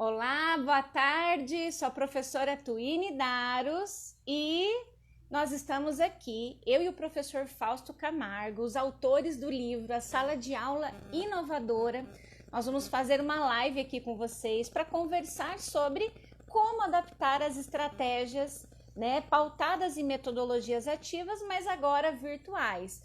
Olá, boa tarde. Sou a professora Tuine Daros e nós estamos aqui, eu e o professor Fausto Camargo, os autores do livro A Sala de Aula Inovadora. Nós vamos fazer uma live aqui com vocês para conversar sobre como adaptar as estratégias, né, pautadas em metodologias ativas, mas agora virtuais.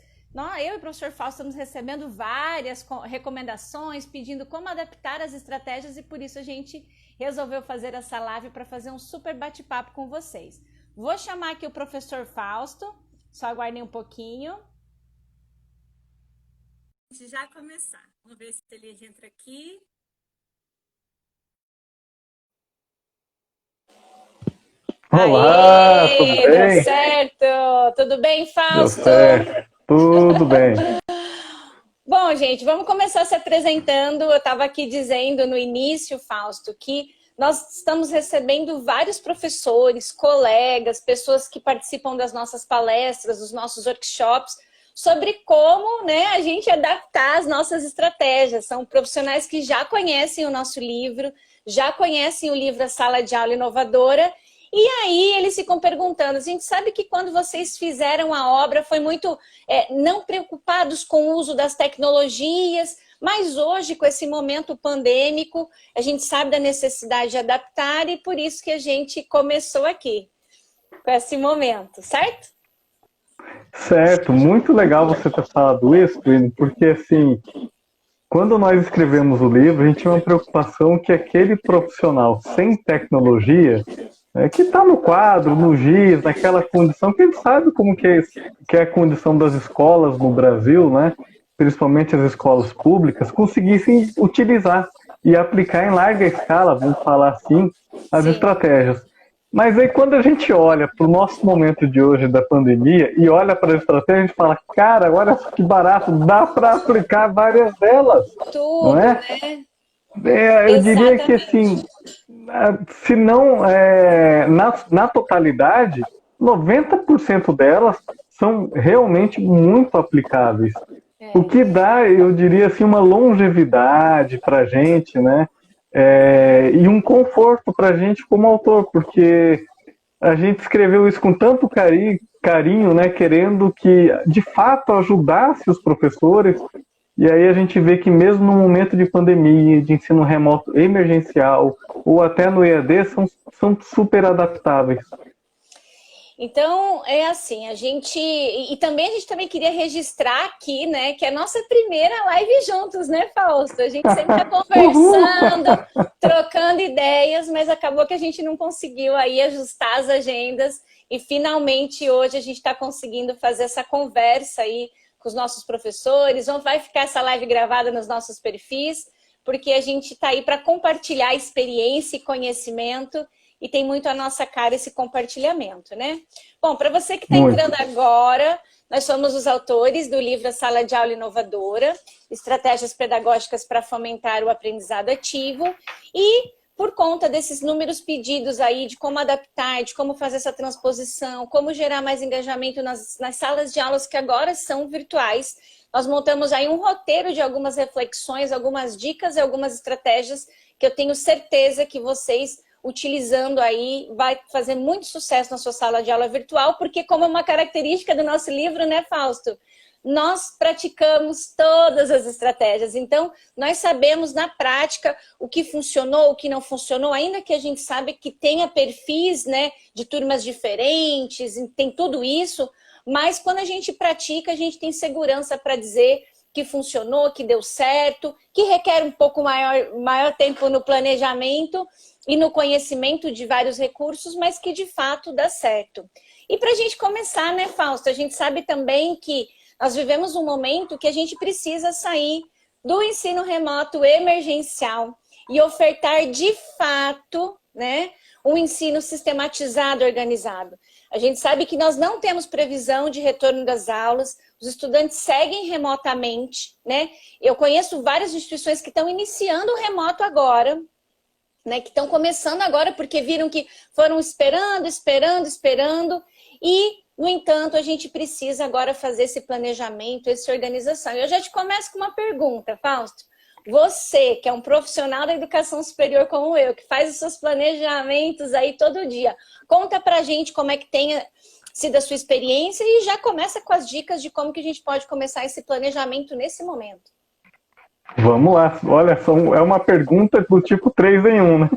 Eu e o professor Fausto estamos recebendo várias recomendações, pedindo como adaptar as estratégias e por isso a gente resolveu fazer essa live para fazer um super bate-papo com vocês. Vou chamar aqui o professor Fausto, só aguardem um pouquinho. A gente já começar. Vamos ver se ele entra aqui. Olá, Aê, tudo deu bem? certo! Tudo bem, Deu Fausto? certo, tudo bem. Bom, gente, vamos começar se apresentando. Eu estava aqui dizendo no início, Fausto, que nós estamos recebendo vários professores, colegas, pessoas que participam das nossas palestras, dos nossos workshops, sobre como, né, a gente adaptar as nossas estratégias. São profissionais que já conhecem o nosso livro, já conhecem o livro A Sala de Aula Inovadora. E aí eles ficam perguntando, a gente sabe que quando vocês fizeram a obra foi muito não preocupados com o uso das tecnologias, mas hoje com esse momento pandêmico a gente sabe da necessidade de adaptar e por isso que a gente começou aqui, com esse momento, certo? Certo, muito legal você ter falado isso, Twine, porque assim, quando nós escrevemos o livro, a gente tinha uma preocupação que aquele profissional sem tecnologia, que está no quadro, no giz, naquela condição, que a gente sabe como que é a condição das escolas no Brasil, né? Principalmente as escolas públicas, conseguissem utilizar e aplicar em larga escala, vamos falar assim, as Sim. estratégias. Mas aí quando a gente olha para o nosso momento de hoje da pandemia e olha para a estratégia, a gente fala, cara, olha que barato, dá para aplicar várias delas, não Tudo, é? né? Eu diria que Exatamente. assim, se não na totalidade, 90% delas são realmente muito aplicáveis. O É. que dá, eu diria assim, uma longevidade para a gente, né? E um conforto para a gente como autor, porque a gente escreveu isso com tanto carinho, né? Querendo que de fato ajudasse os professores. E aí a gente vê que mesmo no momento de pandemia, de ensino remoto emergencial, ou até no EAD, são super adaptáveis. Então, é assim, a gente... E também a gente também queria registrar aqui, né, que é a nossa primeira live juntos, né, Fausto? A gente sempre está Uhul! conversando, trocando ideias, mas acabou que a gente não conseguiu aí ajustar as agendas e finalmente hoje a gente está conseguindo fazer essa conversa aí com os nossos professores. Vai ficar essa live gravada nos nossos perfis, porque a gente está aí para compartilhar experiência e conhecimento e tem muito a nossa cara esse compartilhamento, né? Bom, para você que está Muito. entrando agora, nós somos os autores do livro A Sala de Aula Inovadora, Estratégias Pedagógicas para Fomentar o Aprendizado Ativo, e por conta desses números pedidos aí de como adaptar, de como fazer essa transposição, como gerar mais engajamento nas salas de aulas que agora são virtuais, nós montamos aí um roteiro de algumas reflexões, algumas dicas e algumas estratégias que eu tenho certeza que vocês utilizando aí, vai fazer muito sucesso na sua sala de aula virtual, porque como é uma característica do nosso livro, né, Fausto? Nós praticamos todas as estratégias, então nós sabemos na prática o que funcionou, o que não funcionou, ainda que a gente sabe que tenha perfis, né, de turmas diferentes, tem tudo isso, mas quando a gente pratica, a gente tem segurança para dizer que funcionou, que deu certo, que requer um pouco maior tempo no planejamento e no conhecimento de vários recursos, mas que de fato dá certo. E para a gente começar, né, Fausto, a gente sabe também que nós vivemos um momento que a gente precisa sair do ensino remoto emergencial e ofertar de fato, né, um ensino sistematizado, organizado. A gente sabe que nós não temos previsão de retorno das aulas, os estudantes seguem remotamente, né? Eu conheço várias instituições que estão iniciando o remoto agora, né, que estão começando agora porque viram que foram esperando, e, no entanto, a gente precisa agora fazer esse planejamento, essa organização. Eu já te começo com uma pergunta, Fausto. Você, que é um profissional da educação superior como eu, que faz os seus planejamentos aí todo dia, conta pra gente como é que tem sido a sua experiência e já começa com as dicas de como que a gente pode começar esse planejamento nesse momento. Vamos lá. Olha, é uma pergunta do tipo 3 em 1, né?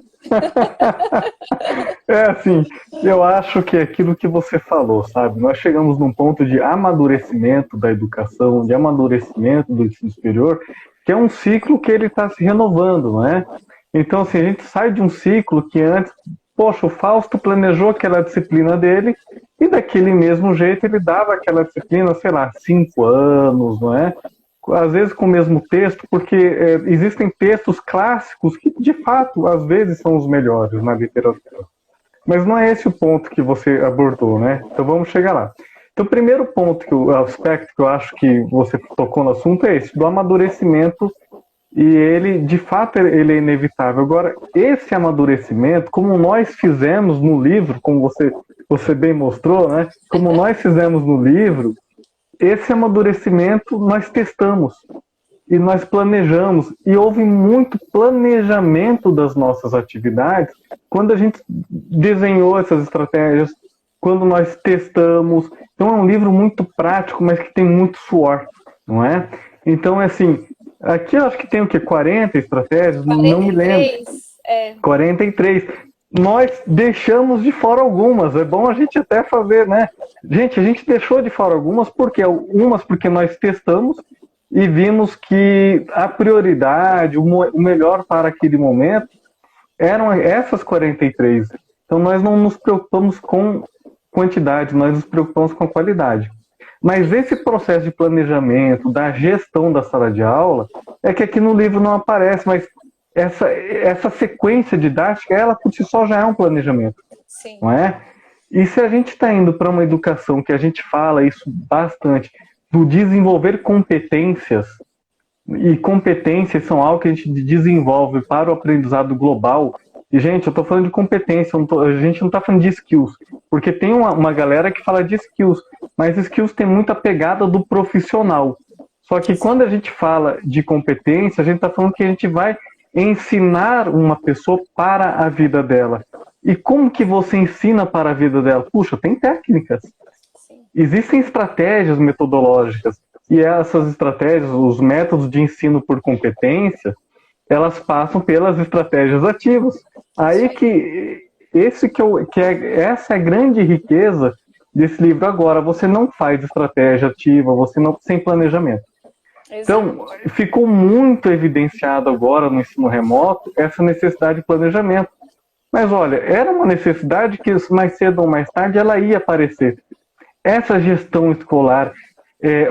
É assim, eu acho que é aquilo que você falou, sabe? Nós chegamos num ponto de amadurecimento da educação, de amadurecimento do ensino superior, que é um ciclo que ele está se renovando, não é? Então, assim, a gente sai de um ciclo que antes, poxa, o Fausto planejou aquela disciplina dele e daquele mesmo jeito ele dava aquela disciplina, sei lá, 5 anos, não é? Às vezes com o mesmo texto, porque existem textos clássicos que, de fato, às vezes são os melhores na literatura. Mas não é esse o ponto que você abordou, né? Então vamos chegar lá. Então o primeiro ponto, o aspecto que eu acho que você tocou no assunto é esse, do amadurecimento, e ele, de fato, ele é inevitável. Agora, esse amadurecimento, como nós fizemos no livro, como você bem mostrou, né? Como nós fizemos no livro, esse amadurecimento nós testamos e nós planejamos, e houve muito planejamento das nossas atividades quando a gente desenhou essas estratégias, quando nós testamos. Então é um livro muito prático, mas que tem muito suor, não é? Então, assim, aqui eu acho que tem o quê? 40 estratégias? 43, não me lembro. 43. Nós deixamos de fora algumas. É bom a gente até fazer, né? Gente, a gente deixou de fora algumas porque nós testamos e vimos que a prioridade, o melhor para aquele momento eram essas 43. Então nós não nos preocupamos com quantidade, nós nos preocupamos com qualidade. Mas esse processo de planejamento, da gestão da sala de aula, é que aqui no livro não aparece, mas essa sequência didática, ela por si só já é um planejamento. Sim. Não é? E se a gente está indo para uma educação que a gente fala isso bastante, do desenvolver competências, e competências são algo que a gente desenvolve para o aprendizado global. E, gente, eu estou falando de competência, a gente não está falando de skills, porque tem uma galera que fala de skills, mas skills tem muita pegada do profissional. Só que quando a gente fala de competência, a gente está falando que a gente vai ensinar uma pessoa para a vida dela. E como que você ensina para a vida dela? Puxa, tem técnicas. Existem estratégias metodológicas. E essas estratégias, os métodos de ensino por competência, elas passam pelas estratégias ativas. Aí essa é a grande riqueza desse livro agora. Você não faz estratégia ativa, você não sem planejamento. Então, ficou muito evidenciado agora no ensino remoto essa necessidade de planejamento. Mas olha, era uma necessidade que mais cedo ou mais tarde ela ia aparecer. Essa gestão escolar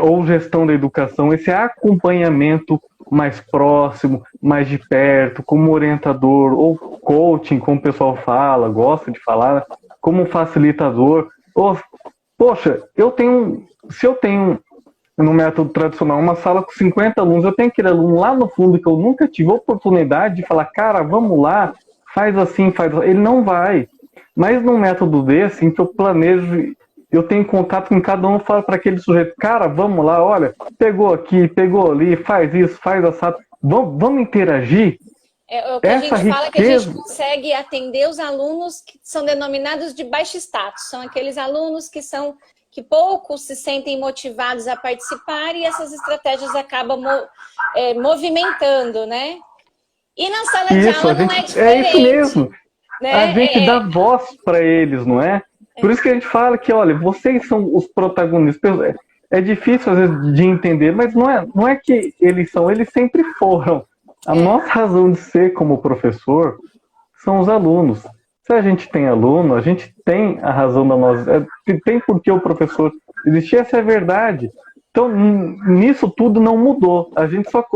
ou gestão da educação, esse acompanhamento mais próximo, mais de perto, como orientador, ou coaching, como o pessoal fala, gosta de falar, como facilitador. Poxa, se eu tenho no método tradicional uma sala com 50 alunos, eu tenho aquele aluno lá no fundo que eu nunca tive oportunidade de falar, cara, vamos lá, faz assim, faz assim. Ele não vai. Mas num método desse, em que eu planejo, eu tenho contato com cada um, eu falo para aquele sujeito, cara, vamos lá, olha, pegou aqui, pegou ali, faz isso, faz assado, vamos interagir. É o que a gente fala, que a gente consegue atender os alunos que são denominados de baixo status. São aqueles alunos que poucos se sentem motivados a participar e essas estratégias acabam movimentando, né? E na sala de aula não é diferente. É isso mesmo. Né? A gente dá voz para eles, não é? Por isso que a gente fala que, olha, vocês são os protagonistas. É difícil, às vezes, de entender, mas não é que eles são, eles sempre foram. A nossa razão de ser como professor são os alunos. Se a gente tem aluno, a gente tem a razão da nossa... Tem por que o professor existir, essa é a verdade. Então, nisso tudo não mudou.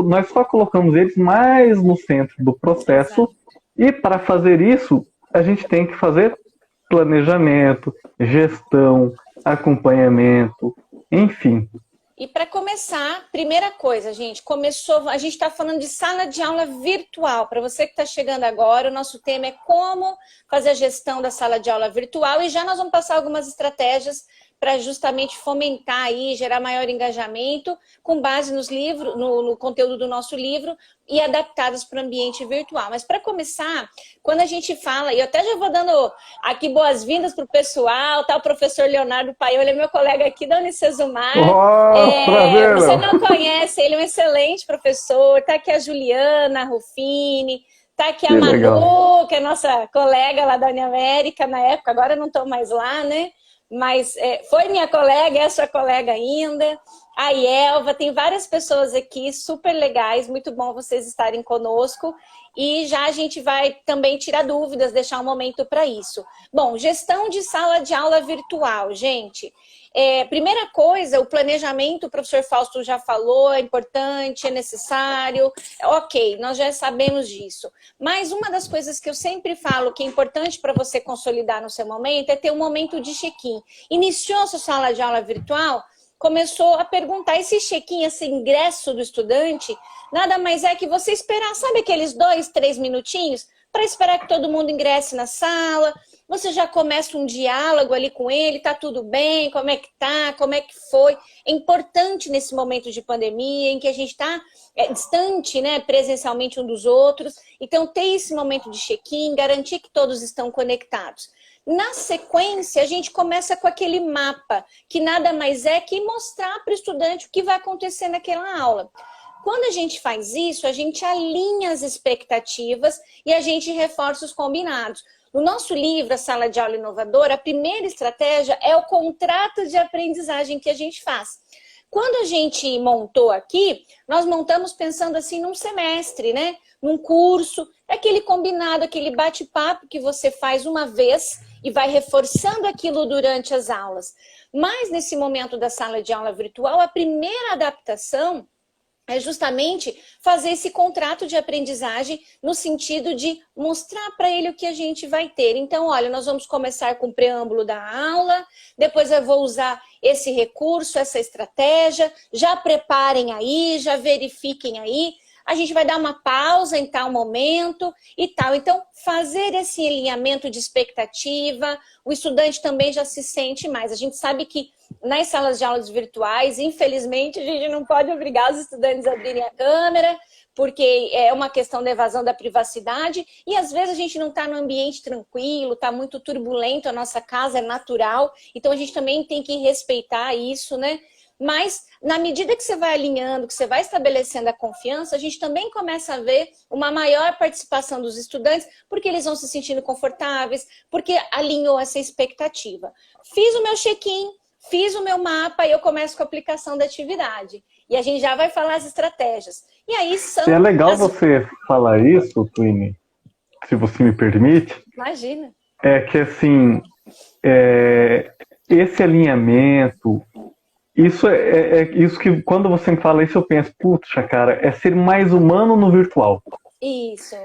Nós só colocamos eles mais no centro do processo. E para fazer isso, a gente tem que fazer planejamento, gestão, acompanhamento, enfim. E para começar, primeira coisa, gente, a gente está falando de sala de aula virtual. Para você que está chegando agora, o nosso tema é como fazer a gestão da sala de aula virtual e já nós vamos passar algumas estratégias para justamente fomentar aí, gerar maior engajamento, com base nos livros, no conteúdo do nosso livro e adaptados para o ambiente virtual. Mas para começar, quando a gente fala, e eu até já vou dando aqui boas-vindas para o pessoal, tá? O professor Leonardo Paioli é meu colega aqui da Unicesumar. Prazer, você não conhece, ele é um excelente professor, tá aqui a Juliana Ruffini, tá aqui a Manu, legal, que é nossa colega lá da Uniamérica na época, agora não estou mais lá, né? Mas foi minha colega, é sua colega ainda. A Ielva, tem várias pessoas aqui super legais, muito bom vocês estarem conosco. E já a gente vai também tirar dúvidas, deixar um momento para isso. Bom, gestão de sala de aula virtual, gente. Primeira coisa, o planejamento, o professor Fausto já falou, é importante, é necessário. Ok, nós já sabemos disso. Mas uma das coisas que eu sempre falo que é importante para você consolidar no seu momento é ter um momento de check-in. Iniciou a sua sala de aula virtual, começou a perguntar, esse check-in, esse ingresso do estudante, nada mais é que você esperar, sabe aqueles 2, 3 minutinhos para esperar que todo mundo ingresse na sala, você já começa um diálogo ali com ele, tá tudo bem, como é que tá, como é que foi. É importante nesse momento de pandemia, em que a gente está distante, né, presencialmente um dos outros, então ter esse momento de check-in, garantir que todos estão conectados. Na sequência, a gente começa com aquele mapa, que nada mais é que mostrar para o estudante o que vai acontecer naquela aula. Quando a gente faz isso, a gente alinha as expectativas e a gente reforça os combinados. No nosso livro, A Sala de Aula Inovadora, a primeira estratégia é o contrato de aprendizagem que a gente faz. Quando a gente montou aqui, nós montamos pensando assim num semestre, né? Num curso, aquele combinado, aquele bate-papo que você faz uma vez e vai reforçando aquilo durante as aulas. Mas nesse momento da sala de aula virtual, a primeira adaptação é justamente fazer esse contrato de aprendizagem no sentido de mostrar para ele o que a gente vai ter. Então, olha, nós vamos começar com o preâmbulo da aula, depois eu vou usar esse recurso, essa estratégia, já preparem aí, já verifiquem aí. A gente vai dar uma pausa em tal momento e tal. Então, fazer esse alinhamento de expectativa, o estudante também já se sente mais. A gente sabe que nas salas de aulas virtuais, infelizmente, a gente não pode obrigar os estudantes a abrirem a câmera, porque é uma questão da evasão da privacidade, e às vezes a gente não está no ambiente tranquilo, está muito turbulento, a nossa casa é natural, então a gente também tem que respeitar isso, né? Mas, na medida que você vai alinhando, que você vai estabelecendo a confiança, a gente também começa a ver uma maior participação dos estudantes, porque eles vão se sentindo confortáveis, porque alinhou essa expectativa. Fiz o meu check-in, fiz o meu mapa e eu começo com a aplicação da atividade. E a gente já vai falar as estratégias. E aí são... É legal você falar isso, Twine, se você me permite. Imagina. É que, assim, esse alinhamento... Isso isso que, quando você me fala isso, eu penso, puxa, cara, é ser mais humano no virtual. Isso.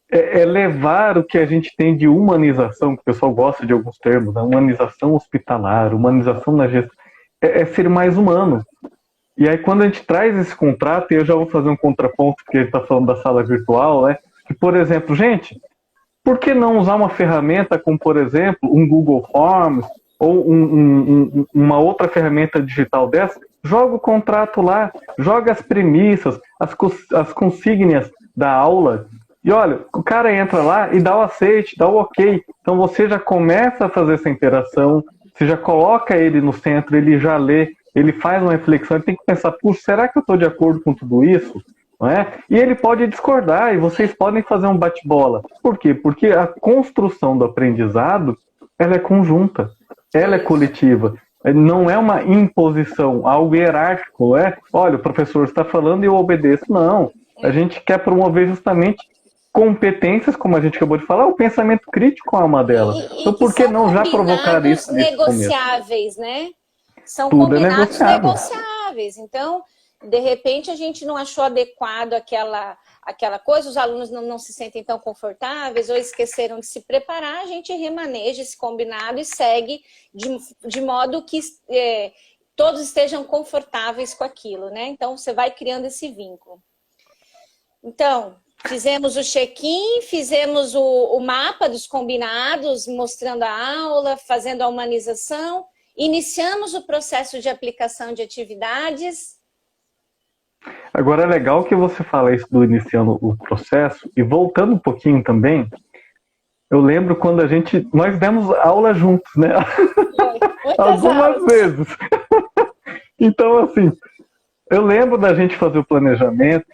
É levar o que a gente tem de humanização, que o pessoal gosta de alguns termos, né? Humanização hospitalar, humanização na gestão, é ser mais humano. E aí, quando a gente traz esse contrato, e eu já vou fazer um contraponto, porque ele está falando da sala virtual, né? Que, por exemplo, gente, por que não usar uma ferramenta como, por exemplo, um Google Forms, ou uma outra ferramenta digital dessa? Joga o contrato lá, joga as premissas, as consígnias da aula, e olha, o cara entra lá e dá o aceite, dá o ok. Então você já começa a fazer essa interação, você já coloca ele no centro, ele já lê, ele faz uma reflexão, ele tem que pensar, puxa, será que eu estou de acordo com tudo isso? Não é? E ele pode discordar, e vocês podem fazer um bate-bola. Por quê? Porque a construção do aprendizado, ela é conjunta, ela é coletiva. Não é uma imposição, algo hierárquico, olha, o professor está falando e eu obedeço. Não, a gente quer promover justamente competências, como a gente acabou de falar, o pensamento crítico é uma delas. Então, por que não já provocar isso nesse negociáveis, né? São tudo combinados negociáveis. Então, de repente, a gente não achou adequado aquela coisa, os alunos não se sentem tão confortáveis ou esqueceram de se preparar, a gente remaneja esse combinado e segue de modo que todos estejam confortáveis com aquilo, né? Então, você vai criando esse vínculo. Então, fizemos o check-in, fizemos o mapa dos combinados, mostrando a aula, fazendo a humanização. iniciamos o processo de aplicação de atividades. Agora é legal que você fala isso do iniciando o processo, e voltando um pouquinho também, eu lembro quando nós demos aula juntos, né? Algumas vezes. Então, assim, eu lembro da gente fazer o planejamento,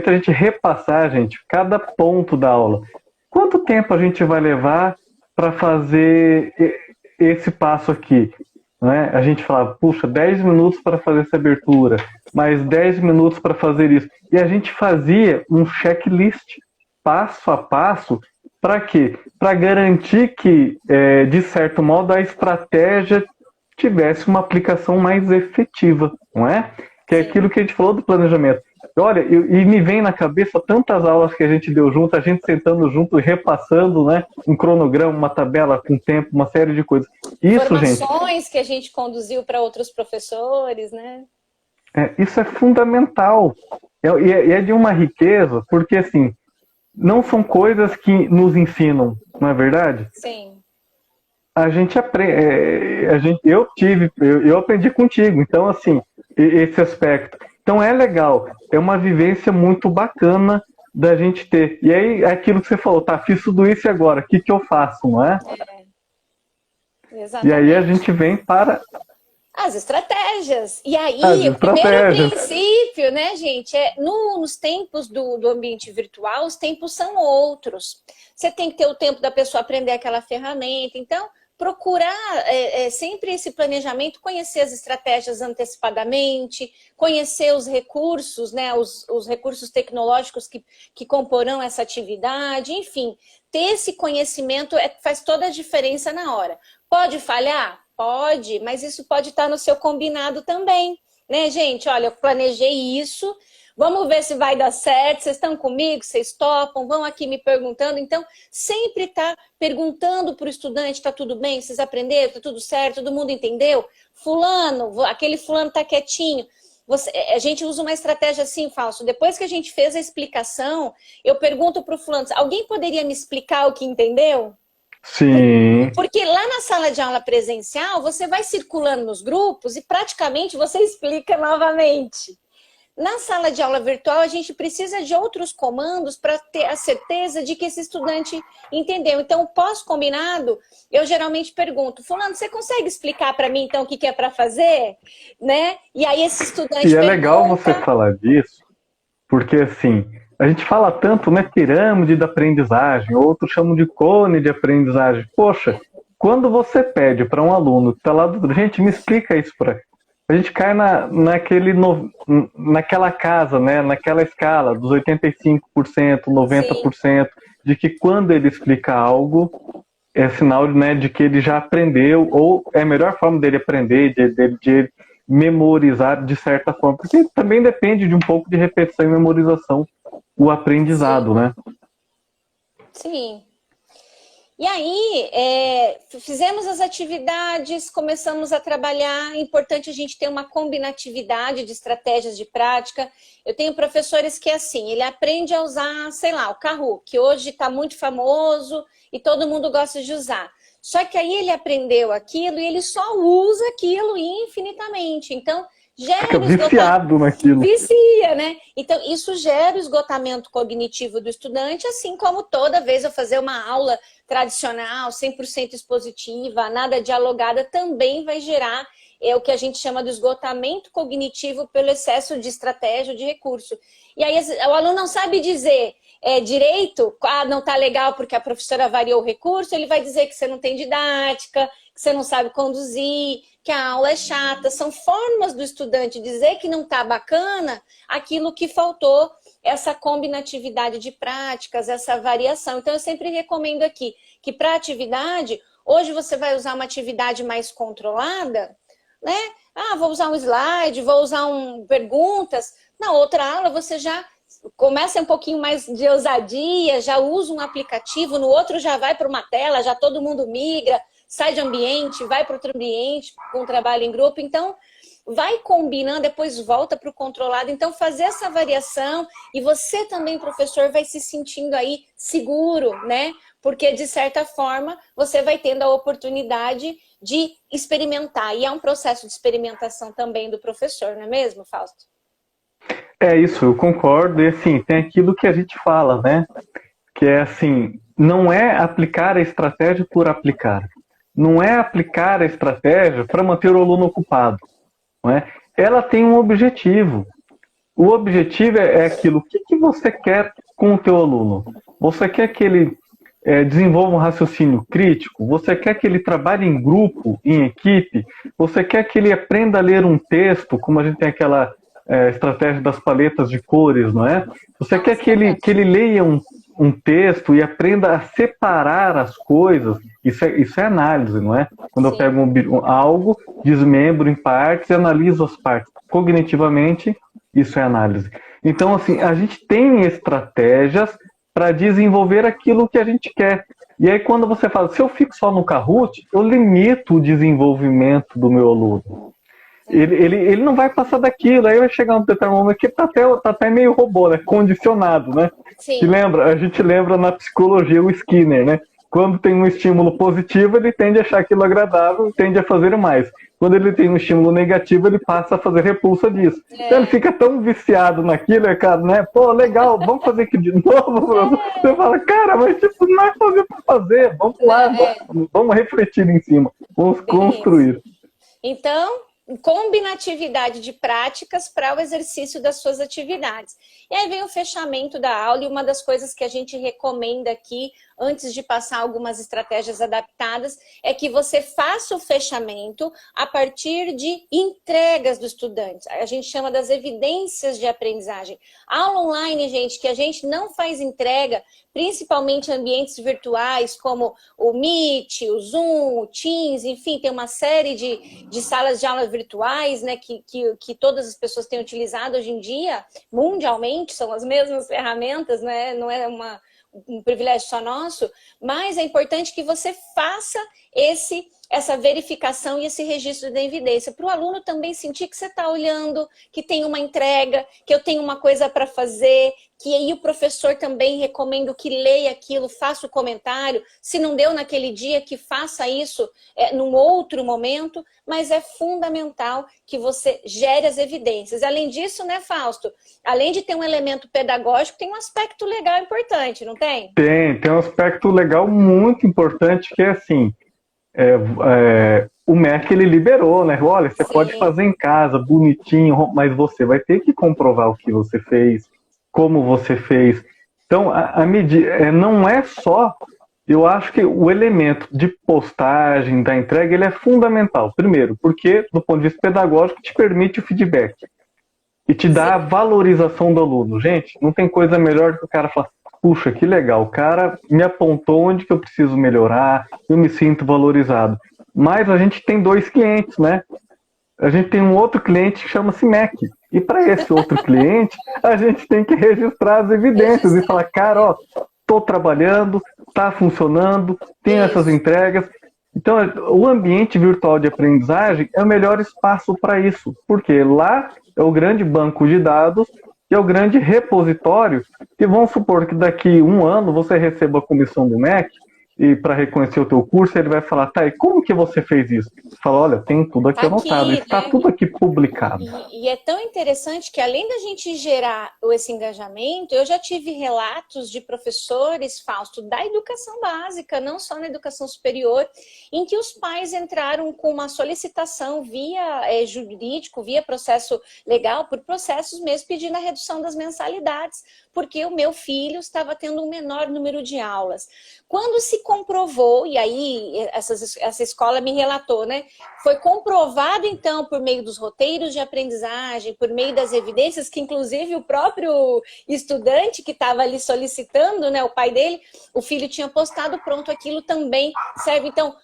a gente repassar, cada ponto da aula. Quanto tempo a gente vai levar para fazer esse passo aqui? Né? A gente falava, puxa, 10 minutos para fazer essa abertura, mais 10 minutos para fazer isso. E a gente fazia um checklist, passo a passo, para quê? Para garantir que, de certo modo, a estratégia tivesse uma aplicação mais efetiva, não é? Que é aquilo que a gente falou do planejamento. Olha, e me vem na cabeça tantas aulas que a gente deu junto, a gente sentando junto e repassando, né? Um cronograma, uma tabela com tempo, uma série de coisas. Isso, formações que a gente conduziu para outros professores, né? Isso é fundamental. E é de uma riqueza, porque, assim, não são coisas que nos ensinam, não é verdade? Sim. A gente aprende, eu aprendi contigo, então, assim, esse aspecto. Então é legal, é uma vivência muito bacana da gente ter. E aí, é aquilo que você falou, tá, fiz tudo isso e agora, o que eu faço, não é? Exatamente. E aí a gente vem para... as estratégias. E aí, o primeiro princípio, né, gente, nos tempos do ambiente virtual, os tempos são outros. Você tem que ter o tempo da pessoa aprender aquela ferramenta. Então, procurar sempre esse planejamento, conhecer as estratégias antecipadamente, conhecer os recursos, né, os recursos tecnológicos que comporão essa atividade, enfim, ter esse conhecimento faz toda a diferença na hora. Pode falhar? Pode, mas isso pode estar no seu combinado também, né, gente? Olha, eu planejei isso, vamos ver se vai dar certo, vocês estão comigo, vocês topam, vão aqui me perguntando. Então, sempre tá perguntando para o estudante, tá tudo bem, vocês aprenderam, tá tudo certo, todo mundo entendeu? Fulano, aquele fulano tá quietinho. A gente usa uma estratégia assim, Fausto, depois que a gente fez a explicação, eu pergunto para o fulano, alguém poderia me explicar o que entendeu? Sim. Porque lá na sala de aula presencial, você vai circulando nos grupos e praticamente você explica novamente. Na sala de aula virtual, a gente precisa de outros comandos para ter a certeza de que esse estudante entendeu. Então, o pós-combinado, eu geralmente pergunto, fulano, você consegue explicar para mim, então, o que é para fazer? Né? E aí esse estudante pergunta... legal você falar disso, porque, assim, a gente fala tanto, né, pirâmide da aprendizagem, outros chamam de cone de aprendizagem. Poxa, quando você pede para um aluno que está lá do... gente, me explica isso para... A gente cai naquela casa, né, naquela escala dos 85%, 90%, de que quando ele explica algo, é sinal, né, de que ele já aprendeu, ou é a melhor forma dele aprender, de memorizar de certa forma, porque também depende de um pouco de repetição e memorização o aprendizado, né? Sim. E aí, fizemos as atividades, começamos a trabalhar. É importante a gente ter uma combinatividade de estratégias de prática. Eu tenho professores que, assim, ele aprende a usar, sei lá, o Kahoot, que hoje está muito famoso e todo mundo gosta de usar. Só que aí ele aprendeu aquilo e ele só usa aquilo infinitamente. Então, gera viciado naquilo. Vicia, né? Então, isso gera o esgotamento cognitivo do estudante, assim como toda vez eu fazer uma aula tradicional, 100% expositiva, nada dialogada, também vai gerar o que a gente chama de esgotamento cognitivo pelo excesso de estratégia, de recurso. E aí o aluno não sabe dizer direito, não tá legal porque a professora variou o recurso, ele vai dizer que você não tem didática, que você não sabe conduzir, que a aula é chata. São formas do estudante dizer que não está bacana aquilo que faltou, essa combinatividade de práticas, essa variação. Então, eu sempre recomendo aqui que para a atividade, hoje você vai usar uma atividade mais controlada, né? Vou usar um slide, vou usar perguntas. Na outra aula, você já começa um pouquinho mais de ousadia, já usa um aplicativo, no outro já vai para uma tela, já todo mundo migra, sai de ambiente, vai para outro ambiente com trabalho em grupo. Então, vai combinando, depois volta para o controlado. Então, fazer essa variação e você também, professor, vai se sentindo aí seguro, né? Porque, de certa forma, você vai tendo a oportunidade de experimentar. E é um processo de experimentação também do professor, não é mesmo, Fausto? É isso, eu concordo. E assim, tem aquilo que a gente fala, né? Que é assim, não é aplicar a estratégia por aplicar. Não é aplicar a estratégia para manter o aluno ocupado. Não é? Ela tem um objetivo. O objetivo é aquilo. O que você quer com o teu aluno? Você quer que ele desenvolva um raciocínio crítico? Você quer que ele trabalhe em grupo, em equipe? Você quer que ele aprenda a ler um texto, como a gente tem aquela estratégia das paletas de cores, não é? Você quer que ele leia um texto e aprenda a separar as coisas? Isso é análise, não é? Quando eu pego algo, desmembro em partes e analiso as partes. Cognitivamente, isso é análise. Então, assim, a gente tem estratégias para desenvolver aquilo que a gente quer. E aí, quando você fala, se eu fico só no Kahoot, eu limito o desenvolvimento do meu aluno. Ele não vai passar daquilo, aí vai chegar um determinado momento que tá até meio robô, né? Condicionado, né? Sim. A gente lembra na psicologia o Skinner, né? Quando tem um estímulo positivo, ele tende a achar aquilo agradável e tende a fazer mais. Quando ele tem um estímulo negativo, ele passa a fazer repulsa disso. Então ele fica tão viciado naquilo, cara, né? Pô, legal, vamos fazer aqui de novo. Você fala, cara, mas tipo, não é fazer para fazer. Vamos lá, vamos refletir em cima. Vamos construir. Então, combinatividade de práticas para o exercício das suas atividades. E aí vem o fechamento da aula, e uma das coisas que a gente recomenda aqui, antes de passar algumas estratégias adaptadas, é que você faça o fechamento a partir de entregas do estudante. A gente chama das evidências de aprendizagem. Aula online, gente, que a gente não faz entrega, principalmente em ambientes virtuais, como o Meet, o Zoom, o Teams, enfim, tem uma série de salas de aula virtuais, né, que todas as pessoas têm utilizado hoje em dia, mundialmente, são as mesmas ferramentas, né, não é um privilégio só nosso, mas é importante que você faça essa verificação e esse registro da evidência, para o aluno também sentir que você está olhando, que tem uma entrega, que eu tenho uma coisa para fazer, que aí o professor também recomenda que leia aquilo, faça o comentário, se não deu naquele dia, que faça isso num outro momento, mas é fundamental que você gere as evidências. Além disso, né, Fausto, além de ter um elemento pedagógico, tem um aspecto legal importante, não tem? Tem um aspecto legal muito importante, que é assim, o MEC ele liberou, né? Olha, você pode fazer em casa, bonitinho, mas você vai ter que comprovar o que você fez, como você fez. Então, a medida não é só. Eu acho que o elemento de postagem, da entrega, ele é fundamental. Primeiro, porque, do ponto de vista pedagógico, te permite o feedback e te dá a valorização do aluno. Gente, não tem coisa melhor do que o cara falar, puxa, que legal, o cara me apontou onde que eu preciso melhorar, eu me sinto valorizado. Mas a gente tem 2 clientes, né? A gente tem um outro cliente que chama-se MEC. E para esse outro cliente, a gente tem que registrar as evidências e falar, cara, ó, estou trabalhando, está funcionando, tem essas entregas. Então, o ambiente virtual de aprendizagem é o melhor espaço para isso, porque lá é o grande banco de dados e é o grande repositório. E vamos supor que daqui 1 ano você receba a comissão do MEC, e para reconhecer o teu curso, ele vai falar, tá, e como que você fez isso? Você fala, olha, tem tudo aqui anotado, está tudo aqui publicado. E é tão interessante que, além da gente gerar esse engajamento, eu já tive relatos de professores, Fausto, da educação básica, não só na educação superior, em que os pais entraram com uma solicitação via jurídico, via processo legal, por processos mesmo, pedindo a redução das mensalidades, porque o meu filho estava tendo um menor número de aulas. Quando se comprovou, e aí essa escola me relatou, né? Foi comprovado, então, por meio dos roteiros de aprendizagem, por meio das evidências, que inclusive o próprio estudante que estava ali solicitando, né, o pai dele, o filho tinha postado, pronto, aquilo também serve. Então,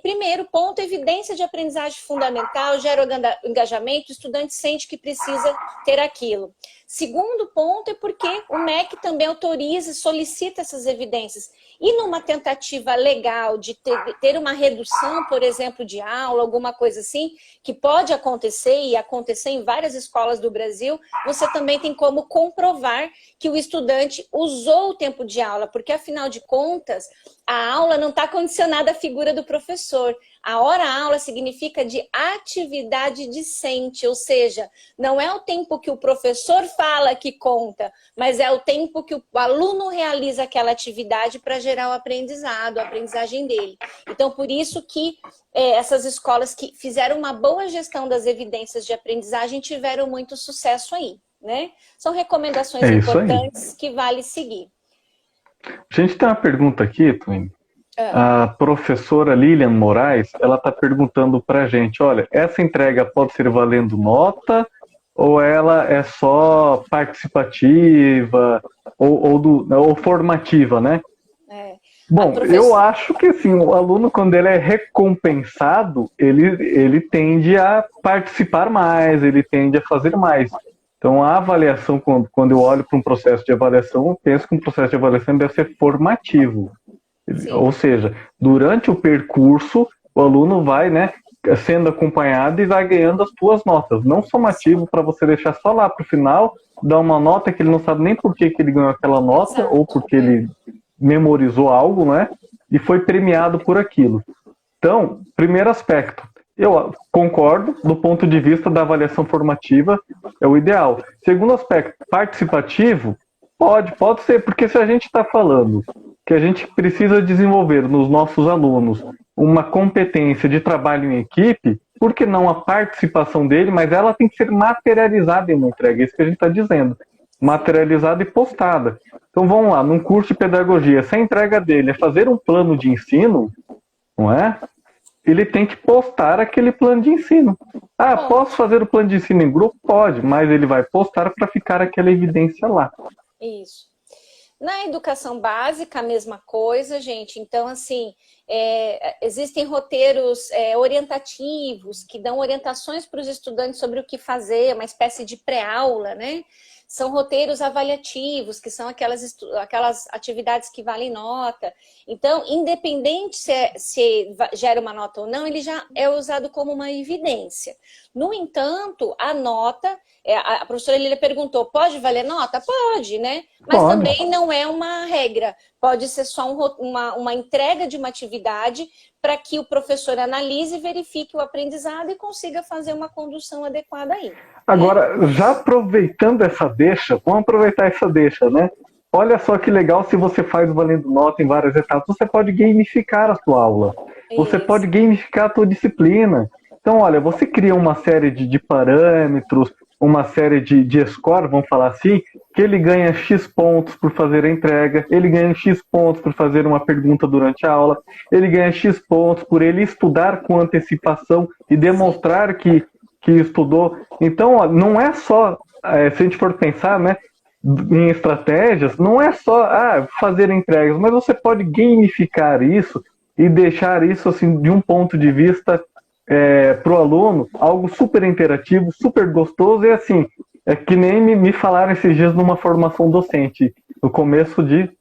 Primeiro ponto, evidência de aprendizagem fundamental, gera engajamento, o estudante sente que precisa ter aquilo. Segundo ponto é porque o MEC também autoriza e solicita essas evidências. E numa tentativa legal de ter uma redução, por exemplo, de aula, alguma coisa assim, que pode acontecer e acontecer em várias escolas do Brasil, você também tem como comprovar que o estudante usou o tempo de aula, porque afinal de contas, a aula não está condicionada à figura do professor. A hora-aula significa de atividade discente, ou seja, não é o tempo que o professor fala que conta, mas é o tempo que o aluno realiza aquela atividade para gerar o aprendizado, a aprendizagem dele. Então, por isso que essas escolas que fizeram uma boa gestão das evidências de aprendizagem tiveram muito sucesso aí, né? São recomendações importantes que vale seguir. A gente tem uma pergunta aqui, Twin. A professora Lilian Moraes, ela está perguntando para a gente, olha, essa entrega pode ser valendo nota ou ela é só participativa ou formativa, né? Bom, eu acho que assim, o aluno, quando ele é recompensado, ele tende a participar mais, ele tende a fazer mais. Então, a avaliação, quando eu olho para um processo de avaliação, eu penso que um processo de avaliação deve ser formativo. Sim. Ou seja, durante o percurso, o aluno vai, né, sendo acompanhado e vai ganhando as suas notas. Não somativo para você deixar só lá para o final, dar uma nota que ele não sabe nem por que ele ganhou aquela nota, ou porque ele memorizou algo, né, e foi premiado por aquilo. Então, primeiro aspecto, eu concordo, do ponto de vista da avaliação formativa, é o ideal. Segundo aspecto, participativo, pode ser, porque se a gente está falando que a gente precisa desenvolver nos nossos alunos uma competência de trabalho em equipe, por que não a participação dele, mas ela tem que ser materializada em uma entrega, é isso que a gente está dizendo, materializada e postada. Então vamos lá, num curso de pedagogia, se a entrega dele é fazer um plano de ensino, não é? Ele tem que postar aquele plano de ensino. Ah, posso fazer o plano de ensino em grupo? Pode, mas ele vai postar para ficar aquela evidência lá. Isso. Na educação básica, a mesma coisa, gente. Então, assim, existem roteiros orientativos que dão orientações para os estudantes sobre o que fazer, uma espécie de pré-aula, né? São roteiros avaliativos, que são aquelas atividades que valem nota. Então, independente se gera uma nota ou não, ele já é usado como uma evidência. No entanto, a nota, a professora Lília perguntou, pode valer nota? Pode, né? Mas pode. Também não é uma regra. Pode ser só uma entrega de uma atividade para que o professor analise, verifique o aprendizado e consiga fazer uma condução adequada aí. Agora, já aproveitando essa deixa, vamos aproveitar essa deixa, né? Olha só que legal, se você faz valendo nota em várias etapas, você pode gamificar a sua aula. Você pode gamificar a sua disciplina. Então, olha, você cria uma série de parâmetros, uma série de score, vamos falar assim, que ele ganha X pontos por fazer a entrega, ele ganha X pontos por fazer uma pergunta durante a aula, ele ganha X pontos por ele estudar com antecipação e demonstrar que estudou. Então, ó, não é só, se a gente for pensar, né, em estratégias, não é só fazer entregas, mas você pode gamificar isso e deixar isso assim, de um ponto de vista para o aluno, algo super interativo, super gostoso, e assim, é que nem me falaram esses dias numa formação docente, no começo de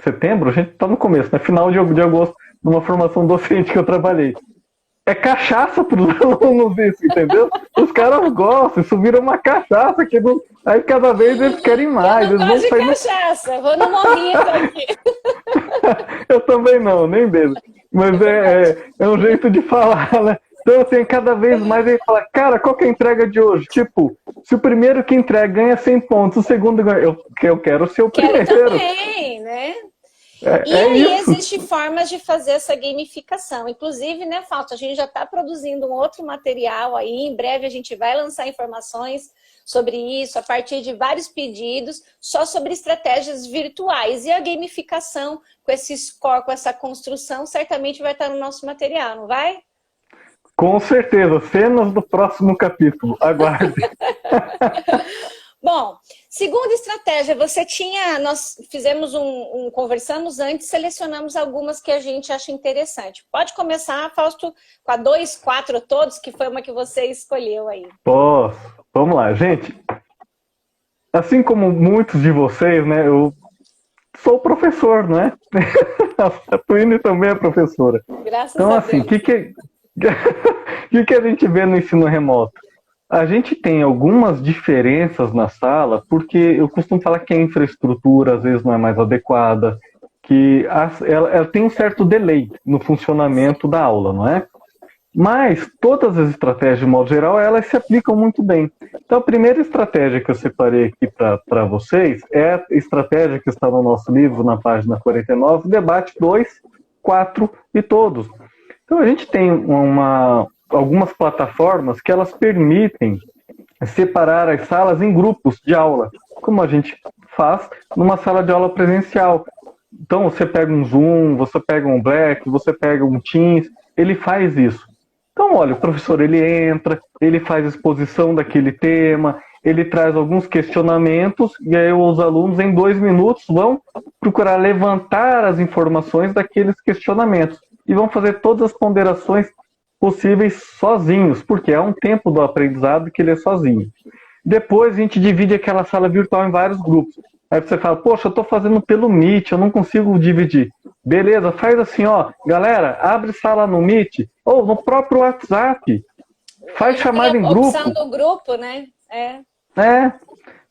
setembro, a gente está no começo, né, final de agosto, numa formação docente que eu trabalhei. É cachaça para os alunos isso, entendeu? Os caras gostam, isso vira uma cachaça, que não... aí cada vez eles querem mais. Eu não gosto de cachaça, vou no morrito aqui. Eu também não, nem mesmo. Mas é um jeito de falar, né? Então, assim, cada vez mais ele fala, cara, qual que é a entrega de hoje? Tipo, se o primeiro que entrega ganha 100 pontos, o segundo ganha... Eu quero ser o primeiro. Também, né? E aí existem formas de fazer essa gamificação. Inclusive, né, Fausto, a gente já está produzindo um outro material aí. Em breve a gente vai lançar informações sobre isso, a partir de vários pedidos, só sobre estratégias virtuais. E a gamificação, com esse score, com essa construção, certamente vai estar no nosso material, não vai? Com certeza. Cenas do próximo capítulo. Aguarde. Bom, Segunda estratégia, nós fizemos conversamos antes, selecionamos algumas que a gente acha interessante. Pode começar, Fausto, com a 2, 4 todos, que foi uma que você escolheu aí. Posso. Vamos lá, gente. Assim como muitos de vocês, né, eu sou professor, não é? A Twine também é professora. Graças então, a assim, Deus. o que a gente vê no ensino remoto? A gente tem algumas diferenças na sala, porque eu costumo falar que a infraestrutura às vezes não é mais adequada, que ela tem um certo delay no funcionamento da aula, não é? Mas todas as estratégias, de modo geral, elas se aplicam muito bem. Então, a primeira estratégia que eu separei aqui para vocês é a estratégia que está no nosso livro, na página 49, debate 2, 4 e todos. Então, a gente tem algumas plataformas que elas permitem separar as salas em grupos de aula, como a gente faz numa sala de aula presencial. Então, você pega um Zoom, você pega um Black, você pega um Teams, ele faz isso. Então, olha, o professor ele entra, ele faz exposição daquele tema, ele traz alguns questionamentos e aí os alunos em 2 minutos vão procurar levantar as informações daqueles questionamentos e vão fazer todas as ponderações possíveis sozinhos, porque é um tempo do aprendizado que ele é sozinho. Depois a gente divide aquela sala virtual em vários grupos. Aí você fala, poxa, eu estou fazendo pelo Meet, eu não consigo dividir. Beleza, faz assim, ó, galera, abre sala no Meet ou no próprio WhatsApp. Faz chamada em grupo. Opção do grupo, né?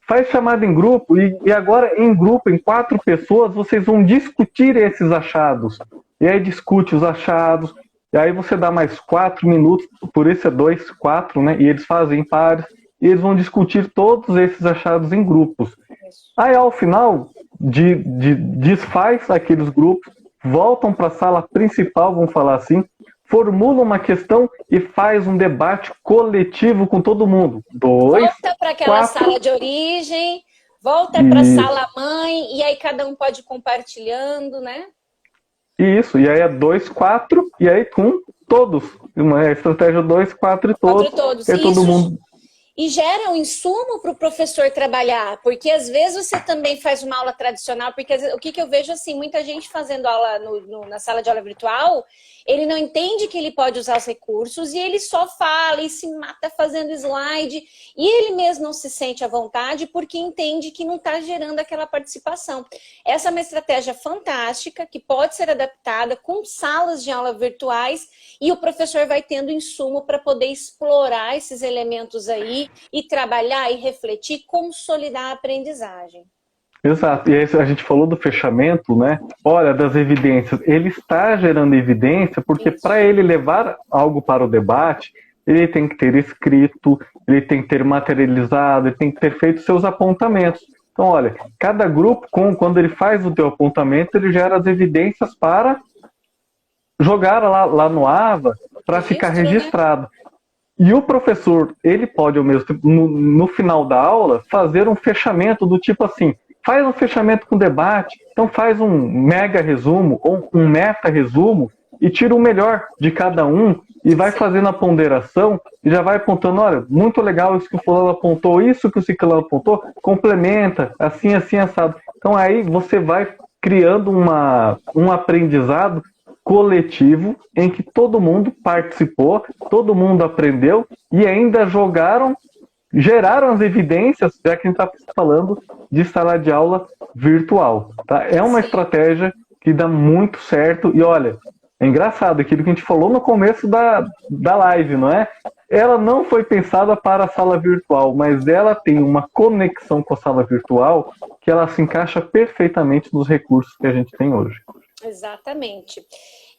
Faz chamada em grupo e agora em grupo, em 4 pessoas, vocês vão discutir esses achados. E aí discute os achados, e aí você dá mais 4 minutos, por isso é 2, 4, né? E eles fazem em pares, e eles vão discutir todos esses achados em grupos. Aí ao final, desfaz aqueles grupos, voltam para a sala principal, vamos falar assim, formula uma questão e faz um debate coletivo com todo mundo. 2, volta para aquela 4, sala de origem, volta para a sala mãe, e aí cada um pode ir compartilhando, né? Isso, e aí é 2, 4, e aí com todos. A estratégia 2, 4 e todos. 4 todos. É todo mundo. E gera um insumo para o professor trabalhar, porque às vezes você também faz uma aula tradicional, porque o que eu vejo assim, muita gente fazendo aula na sala de aula virtual, ele não entende que ele pode usar os recursos e ele só fala e se mata fazendo slide e ele mesmo não se sente à vontade porque entende que não está gerando aquela participação. Essa é uma estratégia fantástica que pode ser adaptada com salas de aula virtuais e o professor vai tendo insumo para poder explorar esses elementos aí e trabalhar e refletir, consolidar a aprendizagem. Exato, e aí a gente falou do fechamento, né? Olha, das evidências. Ele está gerando evidência porque para ele levar algo para o debate, ele tem que ter escrito, ele tem que ter materializado, ele tem que ter feito seus apontamentos. Então, olha, cada grupo, quando ele faz o seu apontamento, ele gera as evidências para jogar lá no AVA para ficar registrado. Né? E o professor, ele pode ao mesmo tempo, no final da aula, fazer um fechamento do tipo assim, faz um fechamento com debate, então faz um mega resumo ou um meta resumo e tira o melhor de cada um e vai fazendo a ponderação e já vai apontando, olha, muito legal isso que o fulano apontou, isso que o ciclano apontou, complementa, assim, assado. Então aí você vai criando um aprendizado coletivo em que todo mundo participou, todo mundo aprendeu e ainda geraram as evidências, já que a gente está falando de sala de aula virtual. Tá? É uma estratégia que dá muito certo e olha, é engraçado aquilo que a gente falou no começo da live, não é? Ela não foi pensada para a sala virtual, mas ela tem uma conexão com a sala virtual que ela se encaixa perfeitamente nos recursos que a gente tem hoje. Exatamente.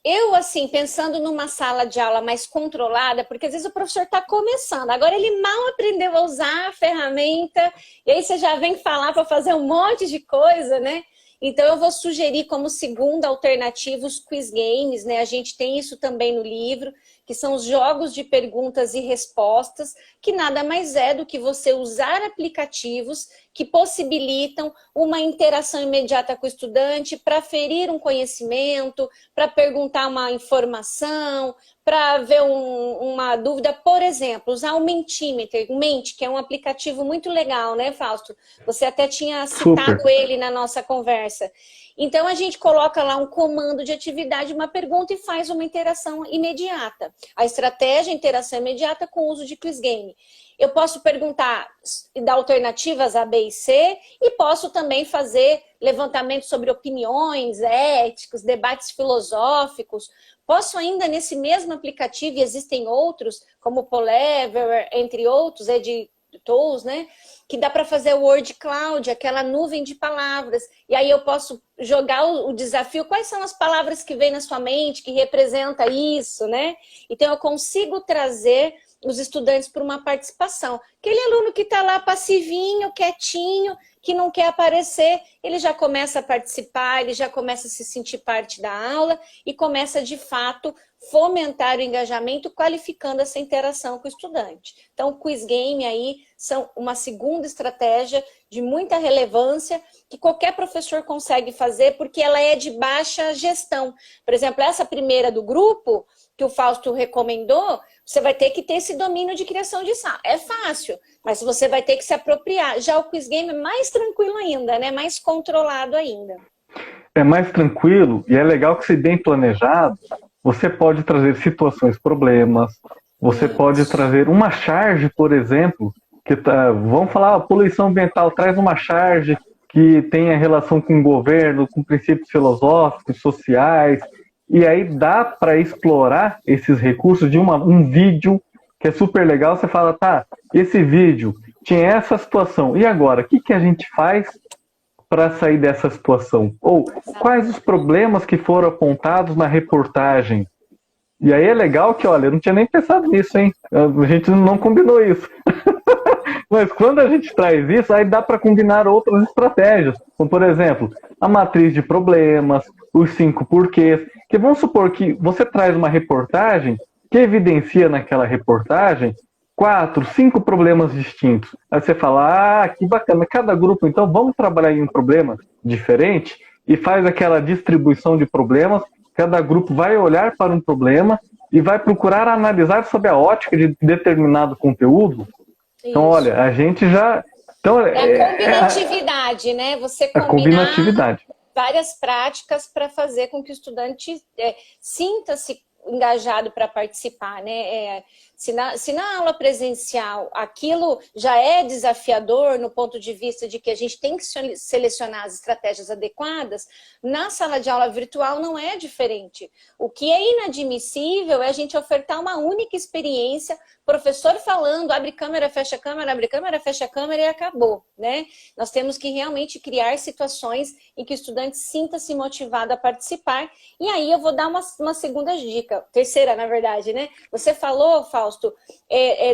Eu, assim, pensando numa sala de aula mais controlada, porque às vezes o professor está começando, agora ele mal aprendeu a usar a ferramenta, e aí você já vem falar para fazer um monte de coisa, né? Então eu vou sugerir como segunda alternativa os quiz games, né? A gente tem isso também no livro, que são os jogos de perguntas e respostas, que nada mais é do que você usar aplicativos que possibilitam uma interação imediata com o estudante para aferir um conhecimento, para perguntar uma informação, para ver uma dúvida. Por exemplo, usar o Mentimeter, Mente, que é um aplicativo muito legal, né, Fausto? Você até tinha citado Super. ele na nossa conversa. Então, a gente coloca lá um comando de atividade, uma pergunta e faz uma interação imediata. A estratégia, interação imediata com o uso de quiz game. Eu posso perguntar e dar alternativas A, B e C, e posso também fazer levantamento sobre opiniões éticos, debates filosóficos. Posso ainda, nesse mesmo aplicativo, e existem outros, como o Polever, entre outros, editors, né? Que dá para fazer o word cloud, aquela nuvem de palavras. E aí eu posso jogar o desafio, quais são as palavras que vêm na sua mente, que representa isso, né? Então eu consigo trazer os estudantes para uma participação. Aquele aluno que está lá passivinho, quietinho, que não quer aparecer, ele já começa a participar, ele já começa a se sentir parte da aula e começa, de fato, fomentar o engajamento, qualificando essa interação com o estudante. Então, o quiz game aí são uma segunda estratégia de muita relevância que qualquer professor consegue fazer porque ela é de baixa gestão. Por exemplo, essa primeira do grupo, que o Fausto recomendou, você vai ter que ter esse domínio de criação de sala. É fácil, mas você vai ter que se apropriar. Já o quiz game é mais tranquilo ainda, né? Mais controlado ainda. É mais tranquilo e é legal que, se bem planejado, você pode trazer situações, problemas, você pode trazer uma charge, por exemplo, vamos falar, poluição ambiental, traz uma charge que tenha relação com o governo, com princípios filosóficos, sociais, e aí dá para explorar esses recursos de um vídeo que é super legal. Você fala, tá, esse vídeo tinha essa situação, e agora, o que a gente faz para sair dessa situação? Ou quais os problemas que foram apontados na reportagem? E aí é legal que, olha, eu não tinha nem pensado nisso, hein? A gente não combinou isso. Mas quando a gente traz isso, aí dá para combinar outras estratégias. Como, por exemplo, a matriz de problemas, os 5 porquês. Que vamos supor que você traz uma reportagem que evidencia naquela reportagem 4, 5 problemas distintos. Aí você fala, ah, que bacana, cada grupo, então vamos trabalhar em um problema diferente e faz aquela distribuição de problemas. Cada grupo vai olhar para um problema e vai procurar analisar sob a ótica de determinado conteúdo. Então, olha, a gente já... Então, é a combinatividade, né? Você combinar várias práticas para fazer com que o estudante sinta-se engajado para participar, né? Se na aula presencial aquilo já é desafiador no ponto de vista de que a gente tem que selecionar as estratégias adequadas, na sala de aula virtual não é diferente. O que é inadmissível é a gente ofertar uma única experiência, professor falando, abre câmera, fecha câmera e acabou, né? Nós temos que realmente criar situações em que o estudante sinta-se motivado a participar. E aí eu vou dar uma segunda dica, terceira, na verdade, né? Você falou, Fausto,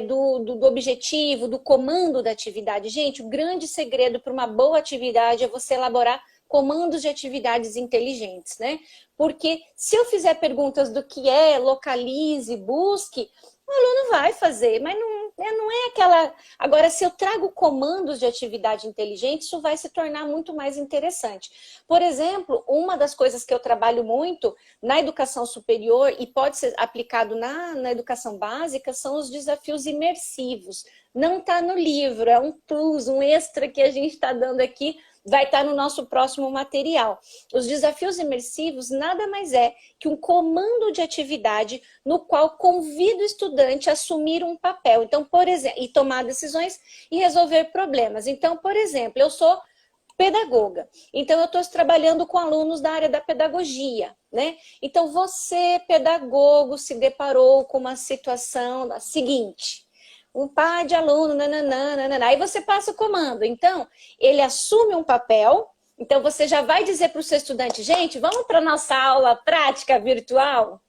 do objetivo, do comando da atividade. Gente, o grande segredo para uma boa atividade é você elaborar comandos de atividades inteligentes, né? Porque se eu fizer perguntas do que é, localize, busque, o aluno vai fazer, mas não é aquela... Agora, se eu trago comandos de atividade inteligente, isso vai se tornar muito mais interessante. Por exemplo, uma das coisas que eu trabalho muito na educação superior e pode ser aplicado na educação básica são os desafios imersivos. Não está no livro, é um plus, um extra que a gente está dando aqui, vai estar no nosso próximo material. Os desafios imersivos nada mais é que um comando de atividade no qual convida o estudante a assumir um papel. Então, por exemplo, e tomar decisões e resolver problemas. Então, por exemplo, eu sou pedagoga. Então, eu estou trabalhando com alunos da área da pedagogia, né? Então, você, pedagogo, se deparou com uma situação seguinte: um par de aluno, nananana, aí você passa o comando. Então, ele assume um papel, então você já vai dizer para o seu estudante, gente, vamos para a nossa aula prática virtual?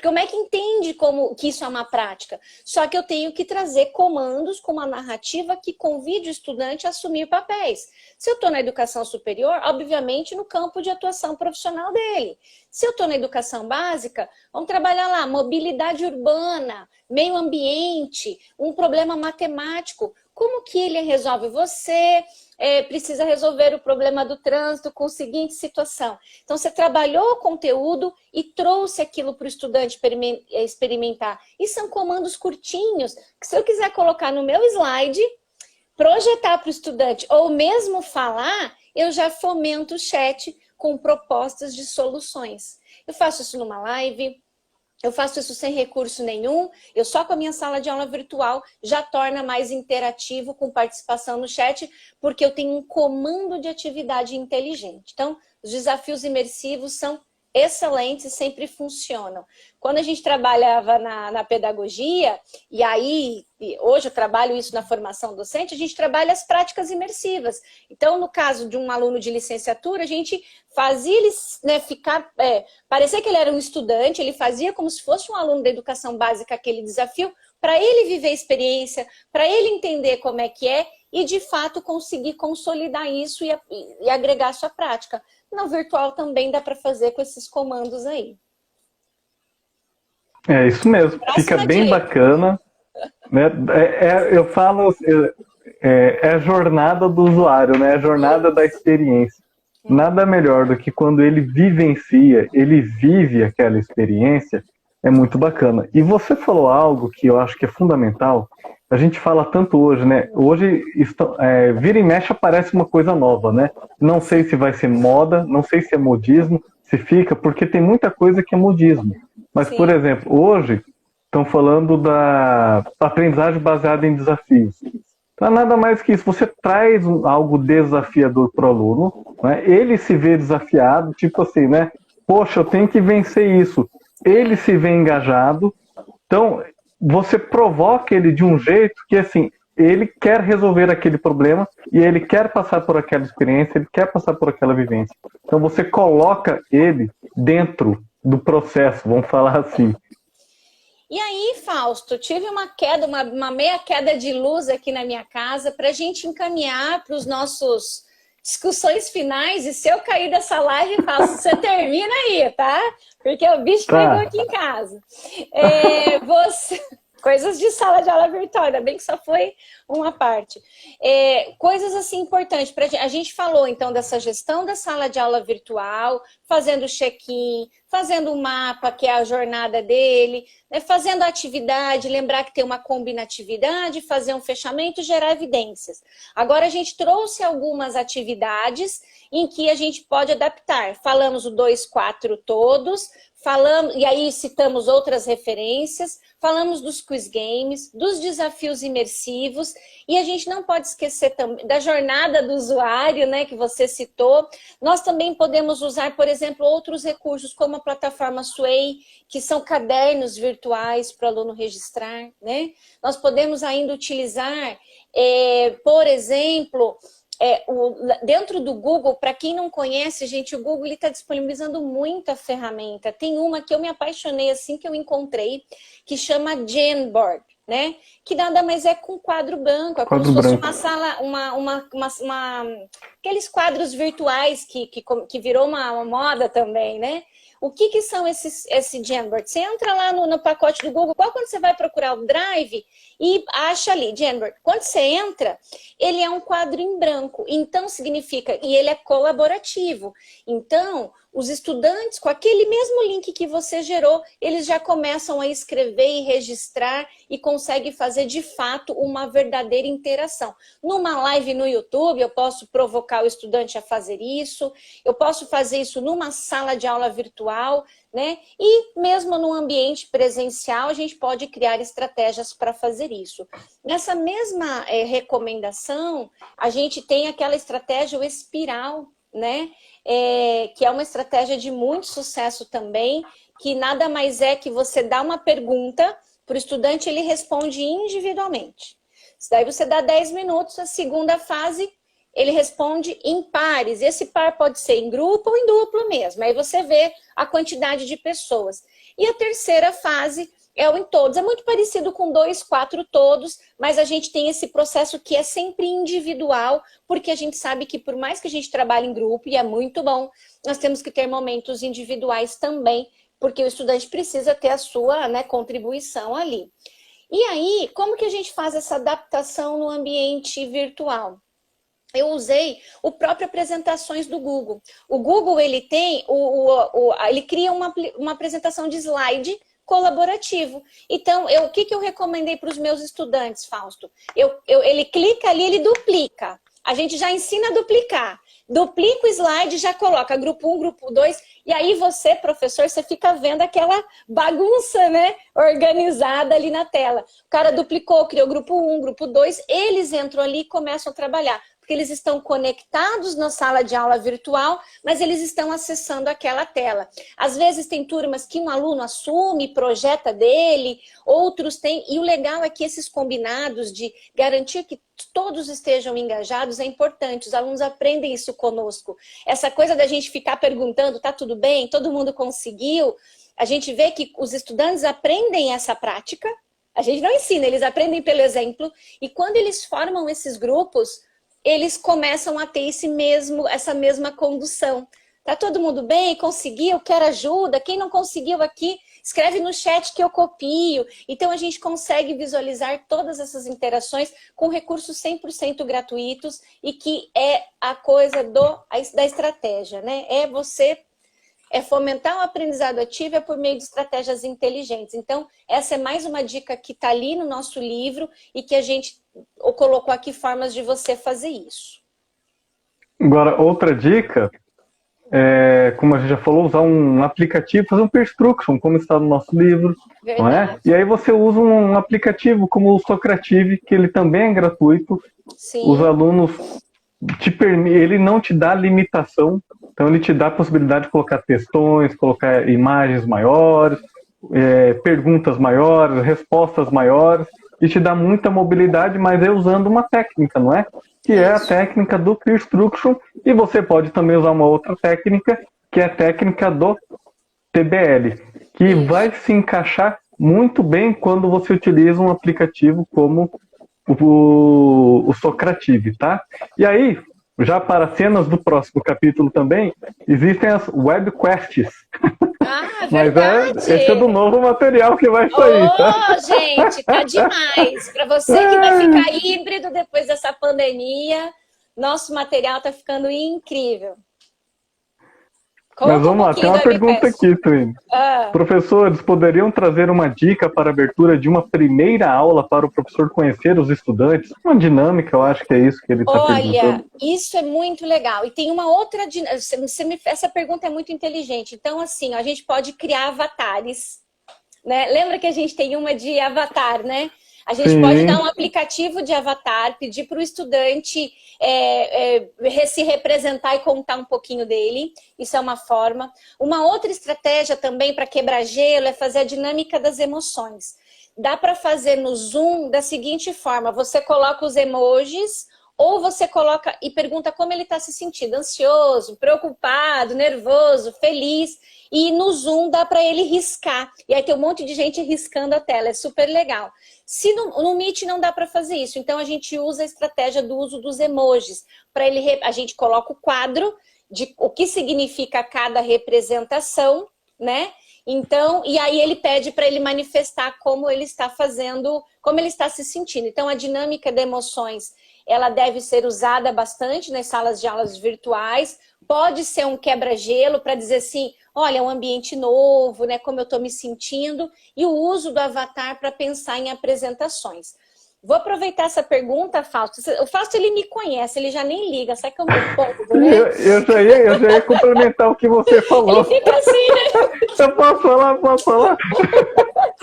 Porque como é que entende que isso é uma prática? Só que eu tenho que trazer comandos com uma narrativa que convide o estudante a assumir papéis. Se eu estou na educação superior, obviamente no campo de atuação profissional dele. Se eu estou na educação básica, vamos trabalhar lá, mobilidade urbana, meio ambiente, um problema matemático. Como que ele resolve? Você precisa resolver o problema do trânsito com a seguinte situação. Então, você trabalhou o conteúdo e trouxe aquilo para o estudante experimentar. E são comandos curtinhos, que se eu quiser colocar no meu slide, projetar para o estudante, ou mesmo falar, eu já fomento o chat com propostas de soluções. Eu faço isso numa live, eu faço isso sem recurso nenhum, eu só com a minha sala de aula virtual já torna mais interativo com participação no chat, porque eu tenho um comando de atividade inteligente. Então, os desafios imersivos são excelentes e sempre funcionam. Quando a gente trabalhava na pedagogia, e aí, hoje eu trabalho isso na formação docente, a gente trabalha as práticas imersivas. Então, no caso de um aluno de licenciatura, a gente fazia ele parecer que ele era um estudante, ele fazia como se fosse um aluno da educação básica aquele desafio, para ele viver a experiência, para ele entender como é que é, e de fato conseguir consolidar isso e agregar a sua prática. No virtual também dá para fazer com esses comandos aí. É isso mesmo, fica bem bacana. Né? Eu falo, é a jornada do usuário, né? É a jornada da experiência. Nada melhor do que quando ele vivencia, ele vive aquela experiência, é muito bacana. E você falou algo que eu acho que é fundamental. A gente fala tanto hoje, né? Hoje, vira e mexe aparece uma coisa nova, né? Não sei se vai ser moda, não sei se é modismo, se fica, porque tem muita coisa que é modismo. Mas, Sim. Por exemplo, hoje estão falando da aprendizagem baseada em desafios. Não é nada mais que isso. Você traz algo desafiador para o aluno, né? Ele se vê desafiado, tipo assim, né? Poxa, eu tenho que vencer isso. Ele se vê engajado. Então, você provoca ele de um jeito que, assim, ele quer resolver aquele problema e ele quer passar por aquela experiência, ele quer passar por aquela vivência. Então, você coloca ele dentro do processo, vamos falar assim. E aí, Fausto, tive uma queda, uma meia queda de luz aqui na minha casa para a gente encaminhar para os nossos discussões finais. E se eu cair dessa live, Fausto, você termina aí, tá? Porque o bicho pegou aqui em casa. Coisas de sala de aula virtual, ainda bem que só foi uma parte. Coisas assim importantes. A gente falou, então, dessa gestão da sala de aula virtual, fazendo check-in, fazendo um mapa, que é a jornada dele, né, fazendo a atividade, lembrar que tem uma combinatividade, fazer um fechamento, gerar evidências. Agora, a gente trouxe algumas atividades em que a gente pode adaptar. Falamos o 2, 4 todos, e aí citamos outras referências, falamos dos quiz games, dos desafios imersivos, e a gente não pode esquecer também da jornada do usuário, né, que você citou. Nós também podemos usar, por exemplo, outros recursos, como a plataforma Sway, que são cadernos virtuais para o aluno registrar, né? Nós podemos ainda utilizar, por exemplo, dentro do Google, para quem não conhece, gente, o Google está disponibilizando muita ferramenta. Tem uma que eu me apaixonei assim que eu encontrei, que chama Jamboard, né? Que nada mais é com quadro branco, é como se fosse uma sala, aqueles quadros virtuais que virou uma moda também, né? O que são esse Jamboard? Você entra lá no pacote do Google, igual quando você vai procurar o Drive e acha ali, Jamboard. Quando você entra, ele é um quadro em branco, então significa, e ele é colaborativo. Então, os estudantes, com aquele mesmo link que você gerou, eles já começam a escrever e registrar e conseguem fazer, de fato, uma verdadeira interação. Numa live no YouTube, eu posso provocar o estudante a fazer isso, eu posso fazer isso numa sala de aula virtual, né? E mesmo no ambiente presencial, a gente pode criar estratégias para fazer isso. Nessa mesma recomendação, a gente tem aquela estratégia, o espiral, né? Que é uma estratégia de muito sucesso também, que nada mais é que você dá uma pergunta para o estudante, ele responde individualmente. Daí você dá 10 minutos, a segunda fase, ele responde em pares. Esse par pode ser em grupo ou em duplo mesmo. Aí você vê a quantidade de pessoas. E a terceira fase é o em todos. É muito parecido com 2, 4 todos, mas a gente tem esse processo que é sempre individual, porque a gente sabe que por mais que a gente trabalhe em grupo, e é muito bom, nós temos que ter momentos individuais também, porque o estudante precisa ter a sua, né, contribuição ali. E aí, como que a gente faz essa adaptação no ambiente virtual? Eu usei o próprio apresentações do Google. O Google, ele tem, ele cria uma apresentação de slide colaborativo. Então, o que eu recomendei para os meus estudantes, Fausto? Ele clica ali, ele duplica. A gente já ensina a duplicar. Duplica o slide, já coloca grupo 1, grupo 2, e aí você, professor, você fica vendo aquela bagunça, né, organizada ali na tela. O cara duplicou, criou grupo 1, grupo 2, eles entram ali e começam a trabalhar. Porque eles estão conectados na sala de aula virtual, mas eles estão acessando aquela tela. Às vezes tem turmas que um aluno assume, projeta dele, outros têm, e o legal é que esses combinados de garantir que todos estejam engajados é importante, os alunos aprendem isso conosco. Essa coisa da gente ficar perguntando, tá tudo bem? Todo mundo conseguiu? A gente vê que os estudantes aprendem essa prática, a gente não ensina, eles aprendem pelo exemplo, e quando eles formam esses grupos, eles começam a ter essa mesma condução. Tá todo mundo bem? Conseguiu? Quer ajuda? Quem não conseguiu aqui, escreve no chat que eu copio. Então, a gente consegue visualizar todas essas interações com recursos 100% gratuitos e que é a coisa da estratégia, né? É fomentar o aprendizado ativo por meio de estratégias inteligentes. Então, essa é mais uma dica que está ali no nosso livro e que a gente colocou aqui formas de você fazer isso. Agora, outra dica, como a gente já falou, usar um aplicativo, fazer um peer instruction, como está no nosso livro, não é? E aí você usa um aplicativo como o Socrative, que ele também é gratuito. Sim. Os alunos ele não te dá limitação, então ele te dá a possibilidade de colocar textões, colocar imagens maiores, perguntas maiores, respostas maiores, e te dá muita mobilidade, mas é usando uma técnica, não é? Que é a técnica do peer instruction, e você pode também usar uma outra técnica, que é a técnica do TBL, que vai se encaixar muito bem quando você utiliza um aplicativo como o Socrative, tá? E aí, já para cenas do próximo capítulo também, existem as webquests. Ah, verdade. Mas esse é do novo material que vai sair, tá? Gente, tá demais. Para você que vai ficar híbrido depois dessa pandemia, nosso material tá ficando incrível. Mas vamos lá, tem uma pergunta aqui, Twin. Professores, poderiam trazer uma dica para a abertura de uma primeira aula para o professor conhecer os estudantes? Uma dinâmica, eu acho que é isso que ele está perguntando. Olha, isso é muito legal. E tem uma outra dinâmica. Essa pergunta é muito inteligente. Então, assim, a gente pode criar avatares, né? Lembra que a gente tem uma de avatar, né? A gente pode dar um aplicativo de avatar, pedir para o estudante se representar e contar um pouquinho dele. Isso é uma forma. Uma outra estratégia também para quebrar gelo é fazer a dinâmica das emoções. Dá para fazer no Zoom da seguinte forma: você coloca os emojis ou você coloca e pergunta como ele está se sentindo, ansioso, preocupado, nervoso, feliz. E no Zoom dá para ele riscar. E aí tem um monte de gente riscando a tela, é super legal. Se no Meet não dá para fazer isso, então a gente usa a estratégia do uso dos emojis. A gente coloca o quadro de o que significa cada representação, né? Então, e aí ele pede para ele manifestar como ele está fazendo, como ele está se sentindo. Então, a dinâmica de emoções, ela deve ser usada bastante nas salas de aulas virtuais. Pode ser um quebra-gelo para dizer assim, olha, é um ambiente novo, né? Como eu estou me sentindo. E o uso do avatar para pensar em apresentações. Vou aproveitar essa pergunta, Fausto. O Fausto, ele me conhece, ele já nem liga, sabe que eu me empolgo, né? Eu já ia complementar o que você falou. Ele fica assim, né? Eu posso falar?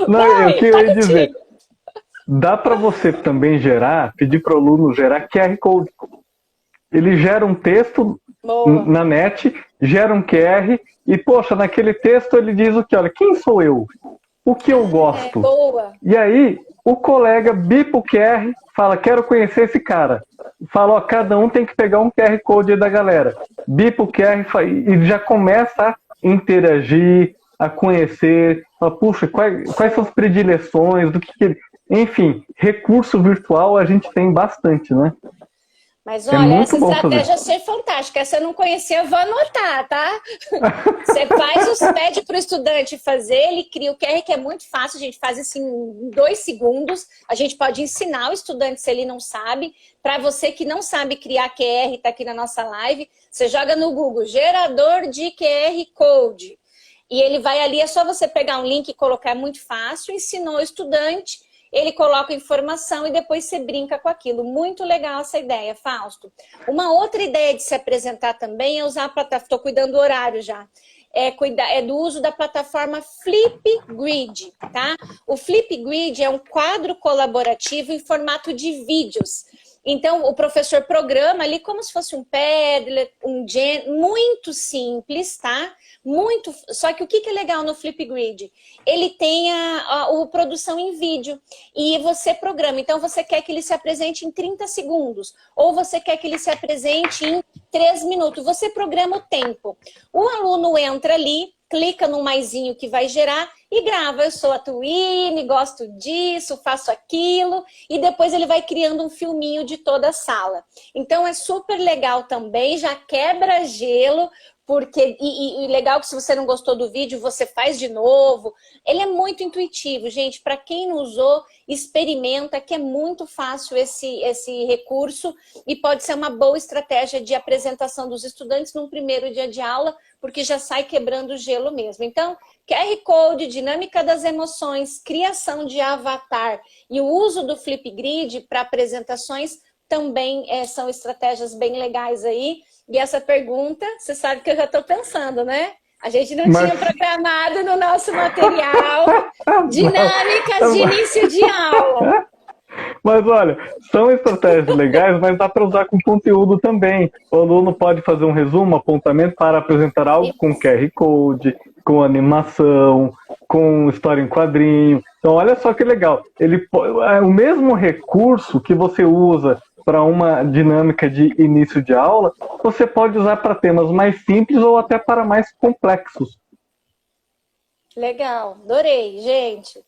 Não, Vai, eu queria dizer, dá para você também pedir para o aluno gerar QR Code. Ele gera um texto na net, gera um QR e, poxa, naquele texto ele diz o que? Olha, quem sou eu? o que eu gosto. Boa. E aí, o colega bipa o QR, fala, quero conhecer esse cara. Fala, ó, cada um tem que pegar um QR Code aí da galera. Bipa o QR e já começa a interagir, a conhecer. Fala, puxa, quais são as predileções, do que... Enfim, recurso virtual a gente tem bastante, né? Mas olha, essa estratégia achei fantástica. Essa eu não conhecia, eu vou anotar, tá? Você pede para o estudante fazer, ele cria o QR, que é muito fácil, a gente faz isso em 2 segundos. A gente pode ensinar o estudante se ele não sabe. Para você que não sabe criar QR, está aqui na nossa live, você joga no Google, gerador de QR Code. E ele vai ali, é só você pegar um link e colocar, é muito fácil, ensinou o estudante. Ele coloca informação e depois você brinca com aquilo. Muito legal essa ideia, Fausto. Uma outra ideia de se apresentar também é usar a plataforma, estou cuidando do horário já, é do uso da plataforma Flipgrid, tá? O Flipgrid é um quadro colaborativo em formato de vídeos. Então, o professor programa ali como se fosse um Padlet, um Gen, muito simples, tá? Muito. Só que o que é legal no Flipgrid? Ele tem a produção em vídeo e você programa. Então, você quer que ele se apresente em 30 segundos ou você quer que ele se apresente em 3 minutos. Você programa o tempo. O aluno entra ali, clica no maisinho que vai gerar e grava. Eu sou a Twine, gosto disso, faço aquilo. E depois ele vai criando um filminho de toda a sala. Então é super legal também, já quebra gelo. Porque, e legal que se você não gostou do vídeo, você faz de novo. Ele é muito intuitivo, gente. Para quem não usou, experimenta, que é muito fácil esse recurso e pode ser uma boa estratégia de apresentação dos estudantes num primeiro dia de aula, porque já sai quebrando o gelo mesmo. Então, QR Code, dinâmica das emoções, criação de avatar e o uso do Flipgrid para apresentações também são estratégias bem legais aí. E essa pergunta, você sabe que eu já estou pensando, né? A gente não tinha programado no nosso material dinâmicas de início de aula. Mas olha, são estratégias legais, mas dá para usar com conteúdo também. O aluno pode fazer um resumo, apontamento para apresentar algo com QR Code, com animação, com história em quadrinho. Então olha só que legal. O mesmo recurso que você usa para uma dinâmica de início de aula, você pode usar para temas mais simples ou até para mais complexos. Legal, adorei, gente.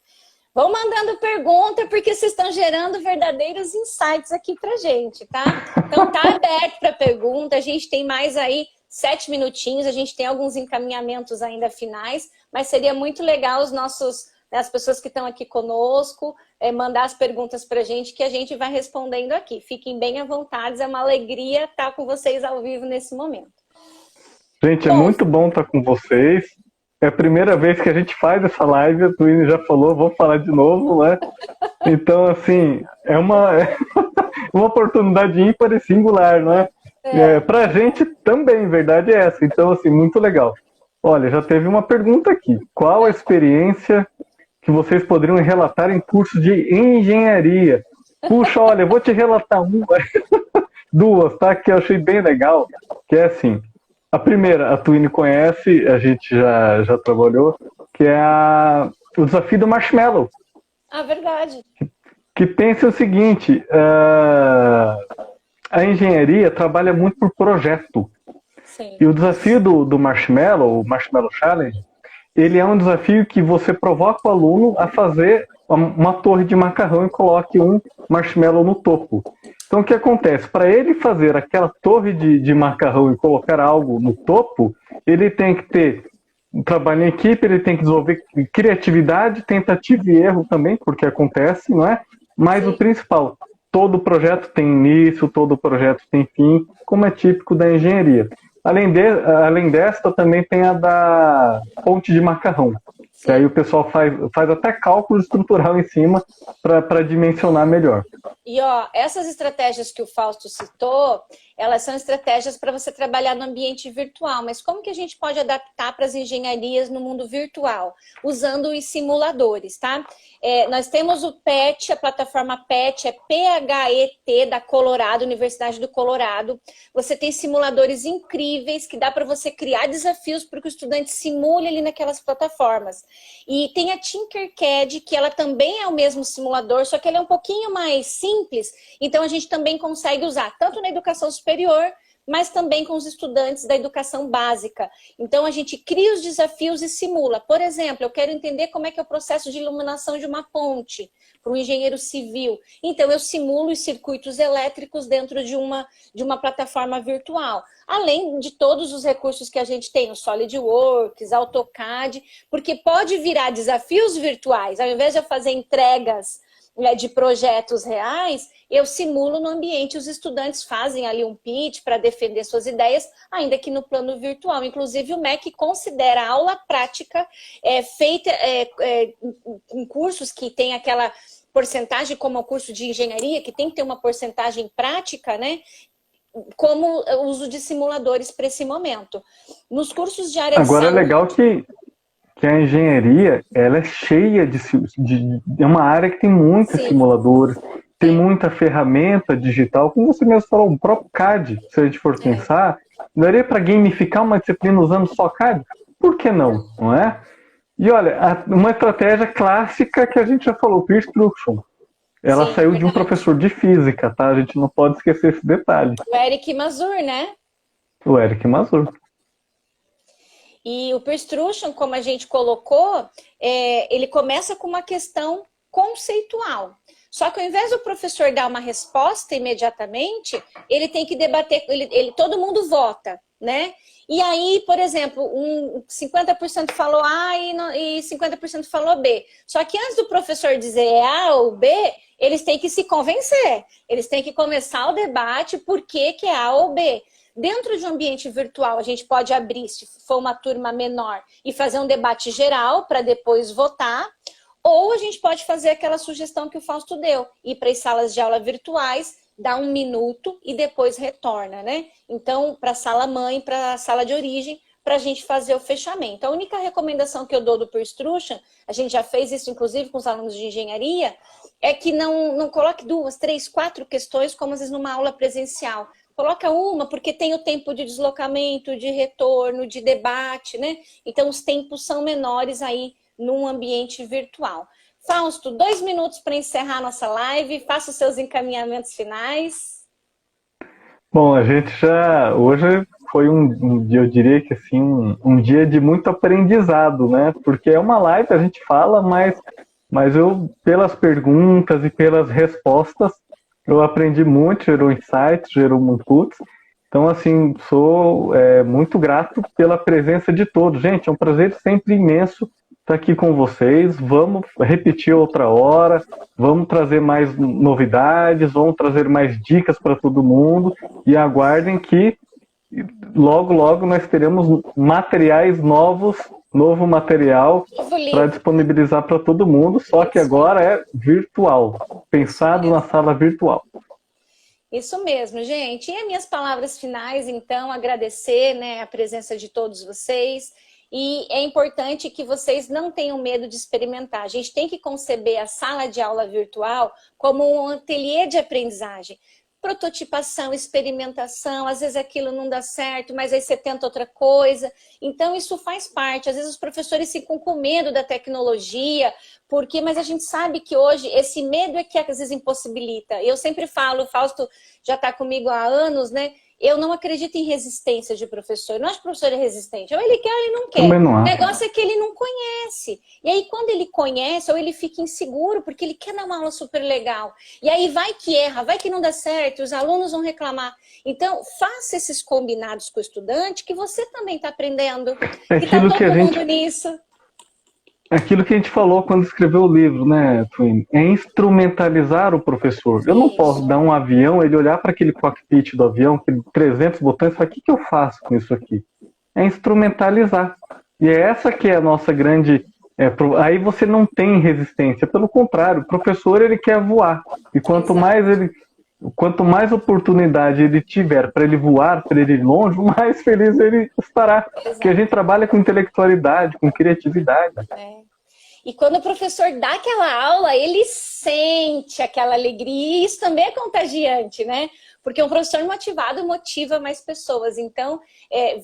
Vão mandando pergunta, porque vocês estão gerando verdadeiros insights aqui pra gente, tá? Então tá aberto para pergunta, a gente tem mais aí 7 minutinhos, a gente tem alguns encaminhamentos ainda finais, mas seria muito legal as pessoas que estão aqui conosco, mandar as perguntas pra gente, que a gente vai respondendo aqui. Fiquem bem à vontade, é uma alegria estar com vocês ao vivo nesse momento. Gente, é muito bom estar com vocês. É a primeira vez que a gente faz essa live, a Twine já falou, vou falar de novo, né? Então, assim, é uma oportunidade ímpar e singular, né? Pra gente também, verdade é essa. Então, assim, muito legal. Olha, já teve uma pergunta aqui. Qual a experiência que vocês poderiam relatar em curso de engenharia? Puxa, olha, eu vou te relatar duas, tá? Que eu achei bem legal, que é assim... A primeira, a Twine conhece, a gente já trabalhou, que é o desafio do marshmallow. Ah, verdade. Que pensa o seguinte, a engenharia trabalha muito por projeto. Sim. E o desafio do marshmallow, o Marshmallow Challenge, ele é um desafio que você provoca o aluno a fazer uma torre de macarrão e coloque um marshmallow no topo. Então, o que acontece? Para ele fazer aquela torre de macarrão e colocar algo no topo, ele tem que ter um trabalho em equipe, ele tem que desenvolver criatividade, tentativa e erro também, porque acontece, não é? Mas o principal, todo projeto tem início, todo projeto tem fim, como é típico da engenharia. Além desta, também tem a da ponte de macarrão. Que aí o pessoal faz até cálculo estrutural em cima para dimensionar melhor. E ó, essas estratégias que o Fausto citou, elas são estratégias para você trabalhar no ambiente virtual. Mas como que a gente pode adaptar para as engenharias no mundo virtual? Usando os simuladores, tá? Nós temos o PET, a plataforma PET, é PHET da Colorado, Universidade do Colorado. Você tem simuladores incríveis que dá para você criar desafios para que o estudante simule ali naquelas plataformas. E tem a Tinkercad, que ela também é o mesmo simulador, só que ele é um pouquinho mais simples, então a gente também consegue usar, tanto na educação superior, mas também com os estudantes da educação básica. Então, a gente cria os desafios e simula. Por exemplo, eu quero entender como é que é o processo de iluminação de uma ponte para um engenheiro civil. Então, eu simulo os circuitos elétricos dentro de uma plataforma virtual. Além de todos os recursos que a gente tem, o SolidWorks, AutoCAD, porque pode virar desafios virtuais. Ao invés de eu fazer entregas de projetos reais, eu simulo no ambiente, os estudantes fazem ali um pitch para defender suas ideias, ainda que no plano virtual. Inclusive, o MEC considera a aula prática feita em cursos que tem aquela porcentagem, como o curso de engenharia, que tem que ter uma porcentagem prática, né? Como o uso de simuladores para esse momento. Nos cursos de área de Agora saúde... é legal que a engenharia, ela é cheia é uma área que tem muitos simuladores, tem muita ferramenta digital, como você mesmo falou, o próprio CAD, se a gente for pensar, daria para gamificar uma disciplina usando só CAD? Por que não? Não é? E olha, uma estratégia clássica que a gente já falou, peer instruction. Ela saiu de um professor de física, tá? A gente não pode esquecer esse detalhe. O Eric Mazur, né? O Eric Mazur. E o peer instruction, como a gente colocou, ele começa com uma questão conceitual. Só que ao invés do professor dar uma resposta imediatamente, ele tem que debater, todo mundo vota, né? E aí, por exemplo, 50% falou A e 50% falou B. Só que antes do professor dizer A ou B, eles têm que se convencer. Eles têm que começar o debate por que é A ou B. Dentro de um ambiente virtual, a gente pode abrir, se for uma turma menor, e fazer um debate geral para depois votar. Ou a gente pode fazer aquela sugestão que o Fausto deu, ir para as salas de aula virtuais, dar 1 minuto e depois retorna, né? Então, para a sala mãe, para a sala de origem, para a gente fazer o fechamento. A única recomendação que eu dou do Peer Instruction, a gente já fez isso inclusive com os alunos de engenharia, é que não coloque 2, 3, 4 questões como às vezes numa aula presencial. Coloca uma, porque tem o tempo de deslocamento, de retorno, de debate, né? Então, os tempos são menores aí num ambiente virtual. Fausto, 2 minutos para encerrar a nossa live. Faça os seus encaminhamentos finais. Bom, a gente hoje foi um dia, eu diria que assim, um dia de muito aprendizado, né? Porque é uma live, a gente fala, mas eu, pelas perguntas e pelas respostas, eu aprendi muito, gerou insights, gerou inputs. Então, assim, sou muito grato pela presença de todos. Gente, é um prazer sempre imenso estar aqui com vocês. Vamos repetir outra hora, vamos trazer mais novidades, vamos trazer mais dicas para todo mundo. E aguardem que logo, logo nós teremos materiais novos, novo material para disponibilizar para todo mundo, só que agora é virtual, pensado na sala virtual. Isso mesmo, gente. E as minhas palavras finais, então, agradecer, né, a presença de todos vocês. E é importante que vocês não tenham medo de experimentar. A gente tem que conceber a sala de aula virtual como um ateliê de aprendizagem. Prototipação, experimentação, às vezes aquilo não dá certo, mas aí você tenta outra coisa. Então, isso faz parte. Às vezes os professores ficam com medo da tecnologia, mas a gente sabe que hoje esse medo é que às vezes impossibilita. Eu sempre falo, o Fausto já está comigo há anos, né? Eu não acredito em resistência de professor. Eu não acho que o professor é resistente. Ou ele quer ou ele não quer. O negócio é que ele não conhece. E aí, quando ele conhece, ou ele fica inseguro, porque ele quer dar uma aula super legal. E aí vai que erra, vai que não dá certo, os alunos vão reclamar. Então, faça esses combinados com o estudante, que você também está aprendendo. É aquilo que a gente... nisso. Aquilo que a gente falou quando escreveu o livro, né, Twin? É instrumentalizar o professor. Eu não posso dar um avião, ele olhar para aquele cockpit do avião, aquele 300 botões, e falar, o que eu faço com isso aqui? É instrumentalizar. E é essa que é a nossa grande... aí você não tem resistência. Pelo contrário, o professor ele quer voar. E quanto mais oportunidade ele tiver para ele voar, para ele ir longe, mais feliz ele estará. Porque a gente trabalha com intelectualidade, com criatividade. E quando o professor dá aquela aula, ele sente aquela alegria, e isso também é contagiante, né? Porque um professor motivado motiva mais pessoas. Então,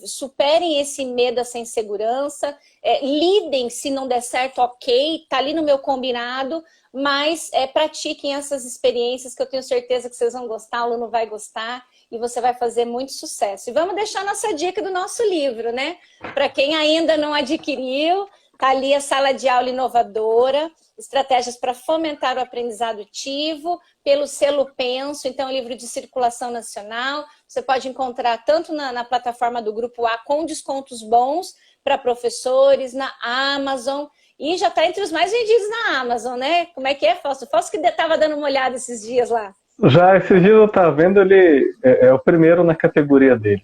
superem esse medo, essa insegurança, lidem, se não der certo, ok, tá ali no meu combinado, mas pratiquem essas experiências que eu tenho certeza que vocês vão gostar, o aluno vai gostar e você vai fazer muito sucesso. E vamos deixar nossa dica do nosso livro, né? Para quem ainda não adquiriu, tá ali a Sala de Aula Inovadora, estratégias para fomentar o aprendizado ativo, pelo selo Penso, então, livro de circulação nacional. Você pode encontrar tanto na plataforma do Grupo A, com descontos bons para professores, na Amazon, e já está entre os mais vendidos na Amazon, né? Como é que é, Fausto? Fausto que estava dando uma olhada esses dias lá. Já esses dias eu estava vendo, ele é o primeiro na categoria dele.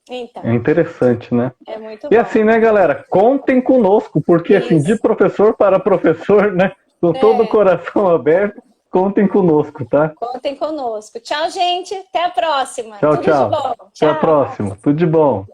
Então, é interessante, né? É muito E bom. assim, né, galera? Contem conosco, porque assim, de professor para professor, né? Com todo o coração aberto, contem conosco, tá? Contem conosco. Tchau, gente. Até a próxima. Tchau, Tudo tchau. de bom. Até a próxima. Tudo de bom.